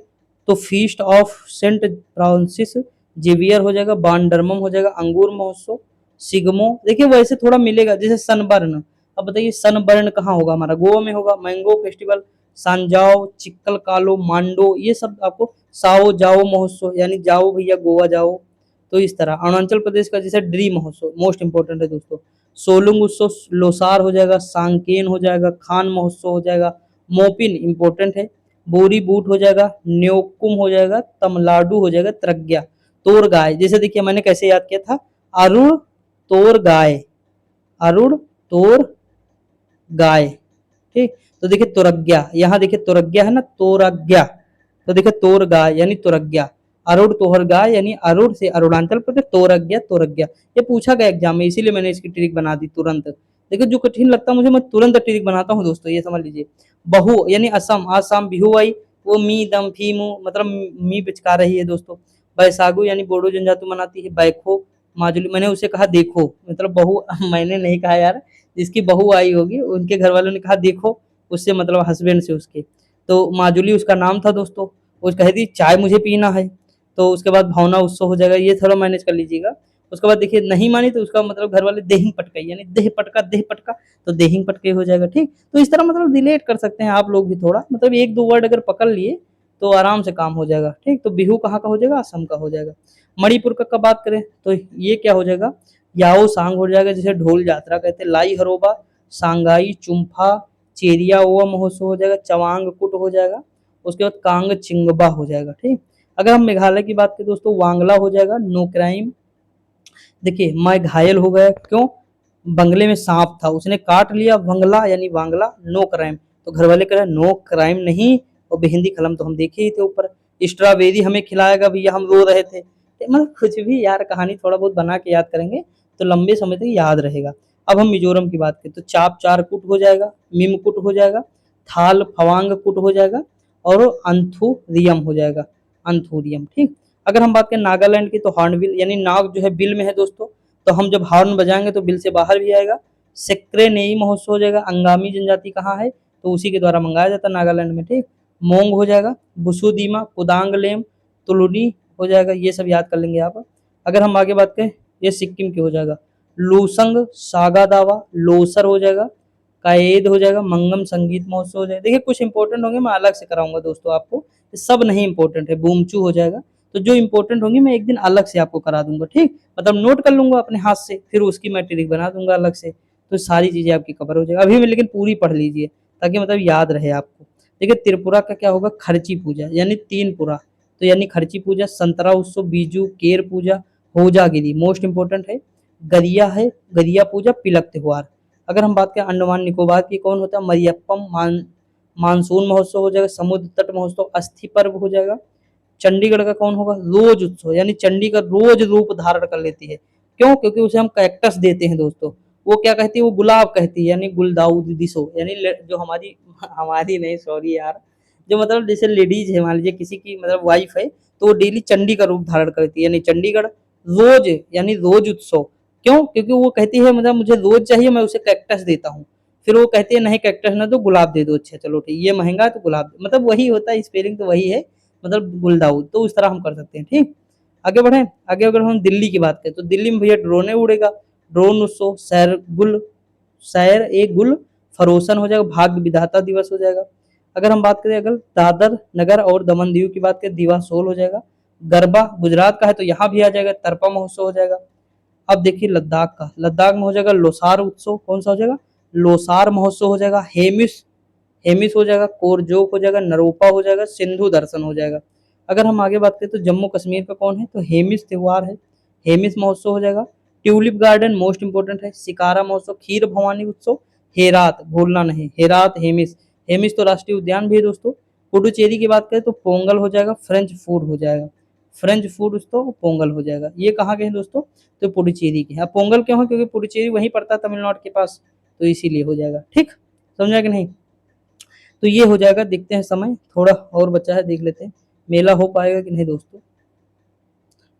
तो feast of saint Francis Xavier हो जाएगा, बांडरमम हो जाएगा, अंगूर महोत्सव, सिगमो। देखिए वैसे थोड़ा मिलेगा जैसे सनबर्न। अब बताइए सनबर्न कहाँ होगा? हमारा गोवा में होगा। मैंगो फेस्टिवल, सांजाओ, चिक्कल कालो, मांडो, ये सब आपको साओ जाओ महोत्सव, यानी जाओ भैया गोवा जाओ। तो इस तरह अरुणाचल प्रदेश का जैसे ड्री महोत्सव मोस्ट इंपोर्टेंट है दोस्तों। सोलुंग उत्सव, लोसार हो जाएगा, सांकेन हो जाएगा, खान महोत्सव हो जाएगा, मोपिन इंपॉर्टेंट है, बोरी बूट हो जाएगा, न्योकुम हो जाएगा, तमलाडू हो जाएगा, त्रज्ञा, तोर गाय। जैसे देखिए मैंने कैसे याद किया था, अरुण तोर गाय, अरुण तोर गाय, ठीक। तो देखिए तुरग्या, यहाँ देखिए तुरग्या है ना, तोरग्या, तो देखिए तोर गाय यानी तुरग्या। अरुण तोहर गाय यानी अरुण से अरुणाचल प्रदेश, तोरग्या तोरग्या। ये पूछा गया एग्जाम में, इसीलिए मैंने इसकी ट्रिक बना दी तुरंत। देखिए जो कठिन लगता है मुझे मैं तुरंत ट्रिक बनाता हूँ दोस्तों, ये समझ लीजिए। बहु यानी असम, आसाम बिहू आई, वो मी दम फीमू मतलब मी बिचका रही है दोस्तों। बैसागु यानी बोडो जनजाति मनाती है, बैखो माजुली, मैंने उसे कहा देखो, मतलब बहू मैंने नहीं कहा यार, जिसकी बहू आई होगी उनके घर वालों ने कहा देखो, उससे मतलब हस्बैंड से उसके। तो माजुली उसका नाम था दोस्तों। वो कह दी चाय मुझे पीना है। तो उसके बाद भावना उत्सव हो जाएगा, ये थोड़ा मैनेज कर लीजिएगा। उसके बाद देखिए नहीं मानी तो उसका मतलब घर वाले देहिंग पटकाई, यानी देह पटका, देह पटका, तो देहिंग पटके हो जाएगा, ठीक। तो इस तरह मतलब रिलेट कर सकते हैं आप लोग भी थोड़ा, मतलब एक दो वर्ड अगर पकड़ लिए तो आराम से काम हो जाएगा, ठीक। तो बिहू कहाँ का हो जाएगा? असम का हो जाएगा। मणिपुर का कब बात करें तो ये क्या हो जाएगा? याओ सांग हो जाएगा, जिसे ढोल यात्रा कहते हैं। लाई हरोबा, सांगाई, चुम्फा, चेरिया ओवा महोत्सव हो जाएगा, चवांग कुट हो जाएगा। उसके बाद कांग चिंगबा हो जाएगा, ठीक। अगर हम मेघालय की बात करें दोस्तों, वांगला हो जाएगा, नो क्राइम। देखिए मैं घायल हो गया, क्यों? बंगले में सांप था, उसने काट लिया, वंगला यानी वांगला, नो क्राइम। तो घर वाले कह रहे नो क्राइम नहीं, और बेहिंदी कलम तो हम देखे ही थे ऊपर। स्ट्रॉबेरी हमें खिलाएगा भैया, हम रो रहे थे। मतलब कुछ भी यार, कहानी थोड़ा बहुत बना के याद करेंगे तो लंबे समय तक याद रहेगा। अब हम मिजोरम की बात करें तो चाप चार कुट हो जाएगा, मिम कुट हो जाएगा, थाल फवांग कुट हो जाएगा, और अंथुरियम हो जाएगा, अंथुरियम, ठीक। अगर हम बात करें नागालैंड की तो हॉर्नबिल यानी नाग जो है बिल में है दोस्तों, तो हम जब हॉर्न बजाएंगे तो बिल से बाहर भी आएगा। सेक्रेनेई महोत्सव हो जाएगा, अंगामी जनजाति कहाँ है तो उसी के द्वारा मंगाया जाता है नागालैंड में, ठीक। मोंग हो जाएगा, बुसुदीमा, कुदांगलेम, तुलुनी हो जाएगा, ये सब याद कर लेंगे आप। अगर हम आगे बात करें, ये सिक्किम की हो जाएगा, लूसंग सागा दावा, लोसर हो जाएगा, कायेद हो जाएगा, मंगम संगीत महोत्सव हो जाएगा। देखिए कुछ इंपॉर्टेंट होंगे मैं अलग से कराऊंगा दोस्तों आपको, सब नहीं इंपॉर्टेंट है। बूमचू हो जाएगा, तो जो इंपॉर्टेंट होंगी मैं एक दिन अलग से आपको करा दूंगा, ठीक। मतलब नोट कर लूंगा अपने हाथ से, फिर उसकी मैं ट्रिक बना दूंगा अलग से, तो सारी चीजें आपकी कवर हो जाएगी। अभी में लेकिन पूरी पढ़ लीजिए ताकि मतलब याद रहे आपको। देखिए त्रिपुरा का क्या होगा? खर्ची पूजा यानी तीन पुरा, तो यानी खर्ची पूजा, संतरा उत्सव, बीजू, केर पूजा, होजागिरी मोस्ट इंपॉर्टेंट है, गरिया है, गरिया पूजा, पिलक त्योहार। अगर हम बात करें अंडमान निकोबार की, कौन होता है? मरियप्पम, मानसून महोत्सव हो जाएगा, समुद्र तट महोत्सव, अस्थि पर्व हो जाएगा। चंडीगढ़ का कौन होगा? रोज उत्सव, यानी चंडीगढ़ रोज रूप धारण कर लेती है, क्यों? क्योंकि उसे हम कैक्टस देते हैं दोस्तों। वो क्या कहती है? वो गुलाब कहती है, यानी गुलदाउद दिसो, यानी जो हमारी हमारी नहीं, सॉरी यार, जो मतलब जैसे लेडीज है, मान लीजिए किसी की मतलब वाइफ है, तो वो डेली चंडी का रूप धारण करती है, यानी चंडीगढ़। रोज यानी रोज उत्सव, क्यों? क्योंकि वो कहती है मतलब मुझे रोज चाहिए, मैं उसे कैक्टस देता हूँ। फिर वो कहती है नहीं कैक्टस ना दो, गुलाब दे दो। अच्छा चलो ठीक, ये महंगा है तो गुलाब, मतलब वही होता है, स्पेलिंग तो वही है, मतलब गुलदाउद। तो उस तरह हम कर सकते हैं। ठीक, आगे बढ़े। आगे अगर हम दिल्ली की बात करें तो दिल्ली में भैया ड्रोन उड़ेगा, ड्रोन उत्सव, सैर ए गुल फरोसन हो जाएगा, भाग्य विधाता दिवस हो जाएगा। अगर हम बात करें अगर दादर नगर और दमन दीव की बात करें, दीवा सोल हो जाएगा। गरबा गुजरात का है तो यहाँ भी आ जाएगा, तरपा महोत्सव हो जाएगा। अब देखिए लद्दाख का, लद्दाख में हो जाएगा लोसार उत्सव, कौन सा हो जाएगा, लोसार महोत्सव हो जाएगा। हेमिस हेमिस हो जाएगा, कोरजोक हो जाएगा, नरोपा हो जाएगा, सिंधु दर्शन हो जाएगा। अगर हम आगे बात करें तो जम्मू कश्मीर का कौन है, तो हेमिस त्योहार है, हेमिस महोत्सव हो जाएगा। ट्यूलिप गार्डन मोस्ट इंपोर्टेंट है, शिकारा महोत्सव, खीर भवानी उत्सव, हेरात भूलना नहीं, हेरात हेमिस, हेमिस तो राष्ट्रीय उद्यान भी है दोस्तों। पुडुचेरी की बात करें तो पोंगल हो जाएगा, फ्रेंच फूड हो जाएगा, फ्रेंच फूड दोस्तों पोंगल हो जाएगा। ये कहाँ के हैं दोस्तों, तो पुडुचेरी के हैं। अब पोंगल क्यों है, क्योंकि पुडुचेरी वहीं पड़ता है तमिलनाडु के पास, तो इसीलिए हो जाएगा। ठीक, समझा कि नहीं। तो ये हो जाएगा, देखते हैं समय थोड़ा और बचा है, देख लेते हैं मेला हो पाएगा कि नहीं दोस्तों।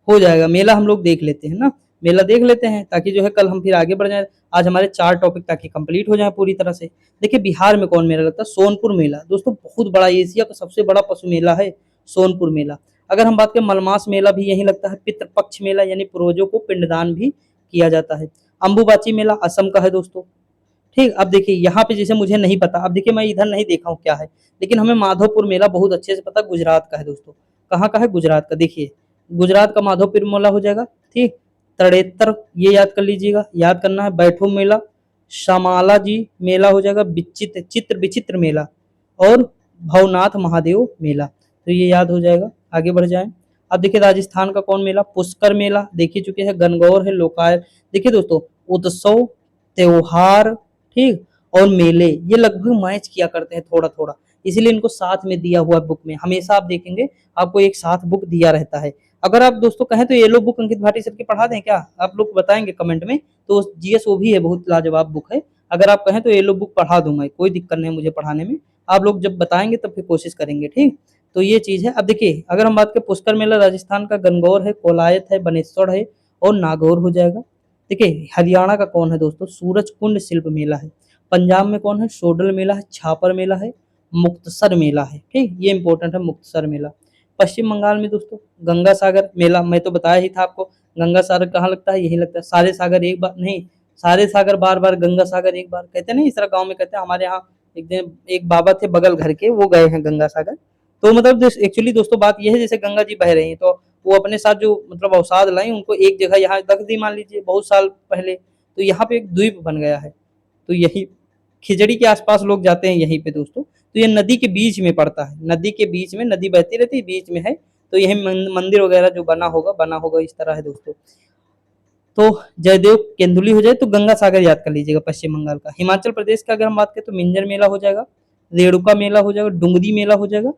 हो जाएगा मेला, हम लोग देख लेते हैं ना, मेला देख लेते हैं ताकि जो है कल हम फिर आगे बढ़ जाए। आज हमारे 4 टॉपिक ताकि कंप्लीट हो जाए पूरी तरह से। देखिए बिहार में कौन मेला लगता है, सोनपुर मेला दोस्तों, बहुत बड़ा, एशिया का सबसे बड़ा पशु मेला है सोनपुर मेला। अगर हम बात करें मलमास मेला भी यहीं लगता है, पितृपक्ष मेला यानी पूर्वजों को पिंडदान भी किया जाता है। अंबुबाची मेला असम का है दोस्तों। ठीक, अब देखिए यहाँ पे जैसे मुझे नहीं पता, अब देखिए मैं इधर नहीं देखा हूँ क्या है, लेकिन हमें माधोपुर मेला बहुत अच्छे से पता, गुजरात का है दोस्तों। कहाँ का है, गुजरात का। देखिए गुजरात का माधोपुर मेला हो जाएगा। ठीक, तड़ेतर ये याद कर लीजिएगा, याद करना है। बैठो मेला, श्यामाला जी मेला हो जाएगा, विचित्र मेला, और भवनाथ महादेव मेला, तो ये याद हो जाएगा। आगे बढ़ जाए। अब देखिए राजस्थान का कौन मेला, पुष्कर मेला देख ही चुके हैं, गणगौर है, लोकाय। देखिए दोस्तों उत्सव, त्योहार, ठीक, और मेले ये लगभग मैच किया करते हैं थोड़ा थोड़ा, इसीलिए इनको साथ में दिया हुआ बुक में हमेशा आप देखेंगे आपको एक साथ बुक दिया रहता है। अगर आप दोस्तों कहें तो येलो बुक अंकित भाटी सर की पढ़ा दें क्या, आप लोग बताएंगे कमेंट में, तो जीएस वो भी है, बहुत लाजवाब बुक है। अगर आप कहें तो येलो बुक पढ़ा दूंगा, कोई दिक्कत नहीं मुझे पढ़ाने में, आप लोग जब बताएंगे तब फिर कोशिश करेंगे। ठीक, तो ये चीज है। अब देखिए अगर हम बात करें पुष्कर मेला राजस्थान का, गणगौर है, कोलायत है, बनेश्वर है, और नागौर हो जाएगा। देखिए हरियाणा का कौन है दोस्तों, सूरज कुंड शिल्प मेला है। पंजाब में कौन है, सोडल मेला है, छापर मेला है, मुक्तसर मेला है। ठीक, ये इंपॉर्टेंट है मुक्तसर मेला। पश्चिम बंगाल में दोस्तों गंगा सागर मेला, मैं तो बताया ही था आपको, गंगा सागर कहाँ लगता है, यही लगता है। सारे सागर एक बार नहीं, सारे सागर बार बार, गंगा सागर एक बार, कहते नहीं इस तरह गाँव में कहते हैं। हमारे यहाँ एक दिन एक बाबा थे बगल घर के, वो गए हैं गंगा सागर। तो मतलब एक्चुअली दोस्तों बात यह है, जैसे गंगा जी बह रही हैं तो वो अपने साथ जो मतलब अवसाद लाई उनको एक जगह यहाँ रख दी, मान लीजिए बहुत साल पहले, तो यहाँ पे एक द्वीप बन गया है। तो यही खिजड़ी के आसपास लोग जाते हैं यहीं पे दोस्तों। तो ये नदी के बीच में पड़ता है, नदी के बीच में, नदी बहती रहती है बीच में है, तो यही मंदिर वगैरह जो बना होगा इस तरह है दोस्तों। तो जयदेव केंदुली हो जाए तो गंगा सागर याद कर लीजिएगा पश्चिम बंगाल का। हिमाचल प्रदेश का अगर हम बात करें तो मिंजर मेला हो जाएगा, रेणुका मेला हो जाएगा, डुंगरी मेला हो जाएगा,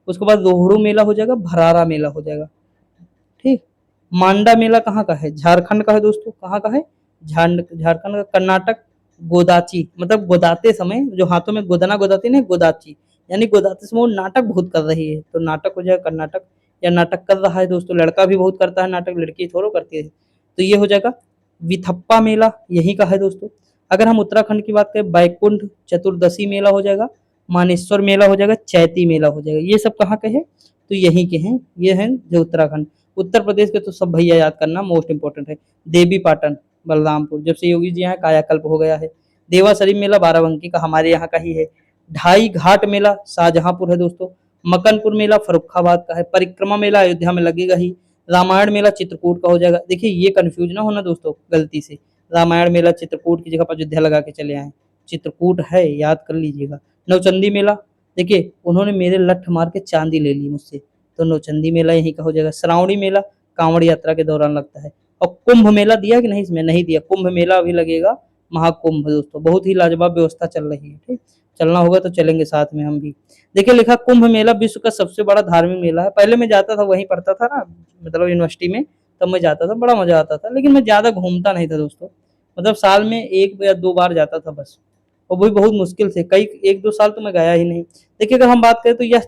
उसके बाद रोहड़ू मेला हो जाएगा, भरारा मेला हो जाएगा। ठीक, मांडा मेला कहाँ का है, झारखंड का है दोस्तों। कहाँ का है, झारखंड का। कर्नाटक गोदाची, मतलब गोदाते समय जो हाथों में गोदना गोदाती ना, गोदाची यानी गोदाते समय वो नाटक बहुत कर रही है, तो नाटक हो जाएगा कर्नाटक, या नाटक कर रहा है दोस्तों, लड़का भी बहुत करता है नाटक, लड़की थोड़ा करती है, तो ये हो जाएगा। विथप्पा मेला यहीं का है दोस्तों। अगर हम उत्तराखंड की बात करें, बैकुंठ चतुर्दशी मेला हो जाएगा, मानेश्वर मेला हो जाएगा, चैती मेला हो जाएगा। ये सब कहाँ के हैं, तो यहीं के हैं, ये हैं जो उत्तराखंड। उत्तर प्रदेश के तो सब भैया याद करना मोस्ट इंपोर्टेंट है। देवी पाटन बलरामपुर, जब से योगी जी यहाँ कायाकल्प हो गया है। देवा शरीफ मेला बाराबंकी का हमारे यहाँ का ही है। ढाई घाट मेला शाहजहांपुर है दोस्तों। मकनपुर मेला फरुखाबाद का है। परिक्रमा मेला अयोध्या में लगेगा ही। रामायण मेला चित्रकूट का हो जाएगा। देखिए ये कंफ्यूज ना होना दोस्तों गलती से, रामायण मेला चित्रकूट की जगह पर अयोध्या लगा के चले आए, चित्रकूट है, याद कर लीजिएगा। नवचंदी मेला, देखिए उन्होंने मेरे लठ मार के चांदी ले ली मुझसे, तो नौचंदी मेला यहीं का हो जाएगा। श्रावणी मेला कांवड़ यात्रा के दौरान लगता है। और कुंभ मेला दिया कि नहीं, इसमें नहीं दिया, कुंभ मेला अभी लगेगा, महाकुंभ दोस्तों, बहुत ही लाजवाब व्यवस्था चल रही है। ठीक, चलना होगा तो चलेंगे साथ में हम भी। देखिए लिखा कुंभ मेला विश्व का सबसे बड़ा धार्मिक मेला है। पहले मैं जाता था, वहीं पढ़ता था ना, मतलब यूनिवर्सिटी में, तब मैं जाता था, बड़ा मजा आता था, लेकिन मैं ज्यादा घूमता नहीं था दोस्तों, मतलब साल में 1 या 2 बार जाता था बस, और वो भी बहुत मुश्किल से, कई 1-2 साल तो मैं गया ही नहीं। देखिए अगर हम बात करें तो यह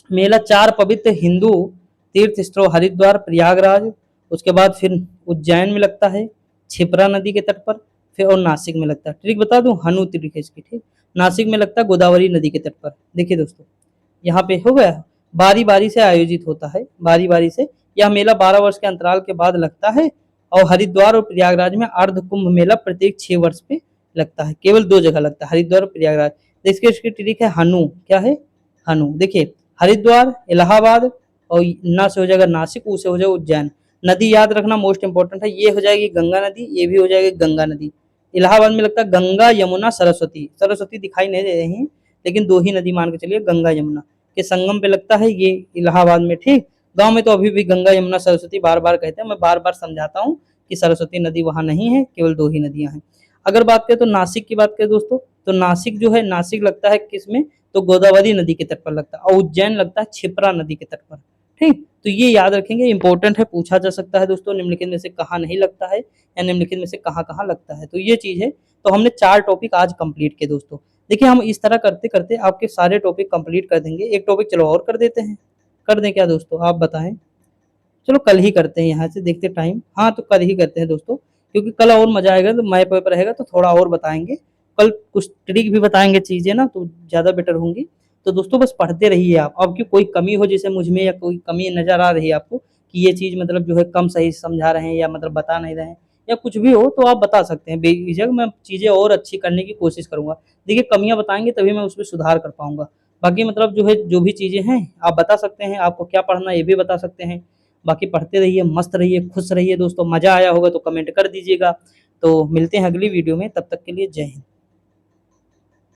मेला 4 पवित्र हिंदू तीर्थ स्थलों हरिद्वार, प्रयागराज, उसके बाद फिर उज्जैन में लगता है, छिप्रा नदी के तट पर, फिर और नासिक में लगता है। ट्रिक बता दूं, हनु ट्रिक है इसकी, ठीक। नासिक में लगता है गोदावरी नदी के तट पर। देखिए दोस्तों, यहाँ पे हो गया, बारी बारी से आयोजित होता है, बारी बारी से। यह मेला 12 वर्ष के अंतराल के बाद लगता है और हरिद्वार और प्रयागराज में अर्ध कुंभ मेला प्रत्येक 6 वर्ष पे लगता है। केवल 2 जगह लगता है, हरिद्वार और प्रयागराज। देखिए इसकी ट्रिक है हनु, क्या है, हनु। देखिए हरिद्वार, इलाहाबाद, और ना से हो जाएगा नासिक, ऊ से हो जाएगा उज्जैन। नदी याद रखना मोस्ट इंपॉर्टेंट है, ये हो जाएगी गंगा नदी, ये भी हो जाएगी गंगा नदी। इलाहाबाद में लगता है गंगा यमुना सरस्वती, सरस्वती दिखाई नहीं दे रही, लेकिन 2 ही नदी मान के चलिए, गंगा यमुना के संगम पे लगता है ये इलाहाबाद में, ठीक। गांव में तो अभी भी गंगा यमुना सरस्वती बार बार कहते हैं, मैं बार बार समझाता हूँ कि सरस्वती नदी वहां नहीं है, केवल 2 ही नदियां हैं। अगर बात करें तो नासिक की बात करें दोस्तों, तो नासिक जो है, नासिक लगता है किसमें, तो गोदावरी नदी के तट पर लगता है, और उज्जैन लगता है छिप्रा नदी के तट पर, ठीक। तो ये याद रखेंगे, इंपॉर्टेंट है, पूछा जा सकता है दोस्तों, निम्नलिखित में से कहाँ नहीं लगता है या निम्नलिखित में से कहाँ कहाँ लगता है, तो ये चीज है। तो हमने 4 टॉपिक आज कंप्लीट किए दोस्तों। देखिए हम इस तरह करते करते आपके सारे टॉपिक कंप्लीट कर देंगे। एक टॉपिक चलो और कर देते हैं, कर दें क्या दोस्तों, आप बताएं। चलो कल ही करते हैं, यहाँ से देखते टाइम, हाँ तो कल ही करते हैं दोस्तों, क्योंकि कल और मजा आएगा, तो मैप वैप रहेगा तो थोड़ा और बताएंगे। कल कुछ ट्रिक भी बताएंगे, चीजें ना तो ज्यादा बेटर होंगी। तो दोस्तों बस पढ़ते रहिए आप। आपकी कोई कमी हो जैसे मुझ में, या कोई कमी नजर आ रही है आपको कि ये चीज मतलब जो है कम सही समझा रहे हैं या मतलब बता नहीं रहे हैं, या कुछ भी हो तो आप बता सकते हैं बेझिझक, मैं चीजें और अच्छी करने की कोशिश करूंगा। देखिए कमियां बताएंगे तभी मैं उसमें सुधार कर पाऊंगा। बाकी मतलब जो है, जो भी चीजें हैं आप बता सकते हैं, आपको क्या पढ़ना है ये भी बता सकते हैं। बाकी पढ़ते रहिए, मस्त रहिए, खुश रहिए दोस्तों। मजा आया होगा तो कमेंट कर दीजिएगा। तो मिलते हैं अगली वीडियो में, तब तक के लिए जय हिंद।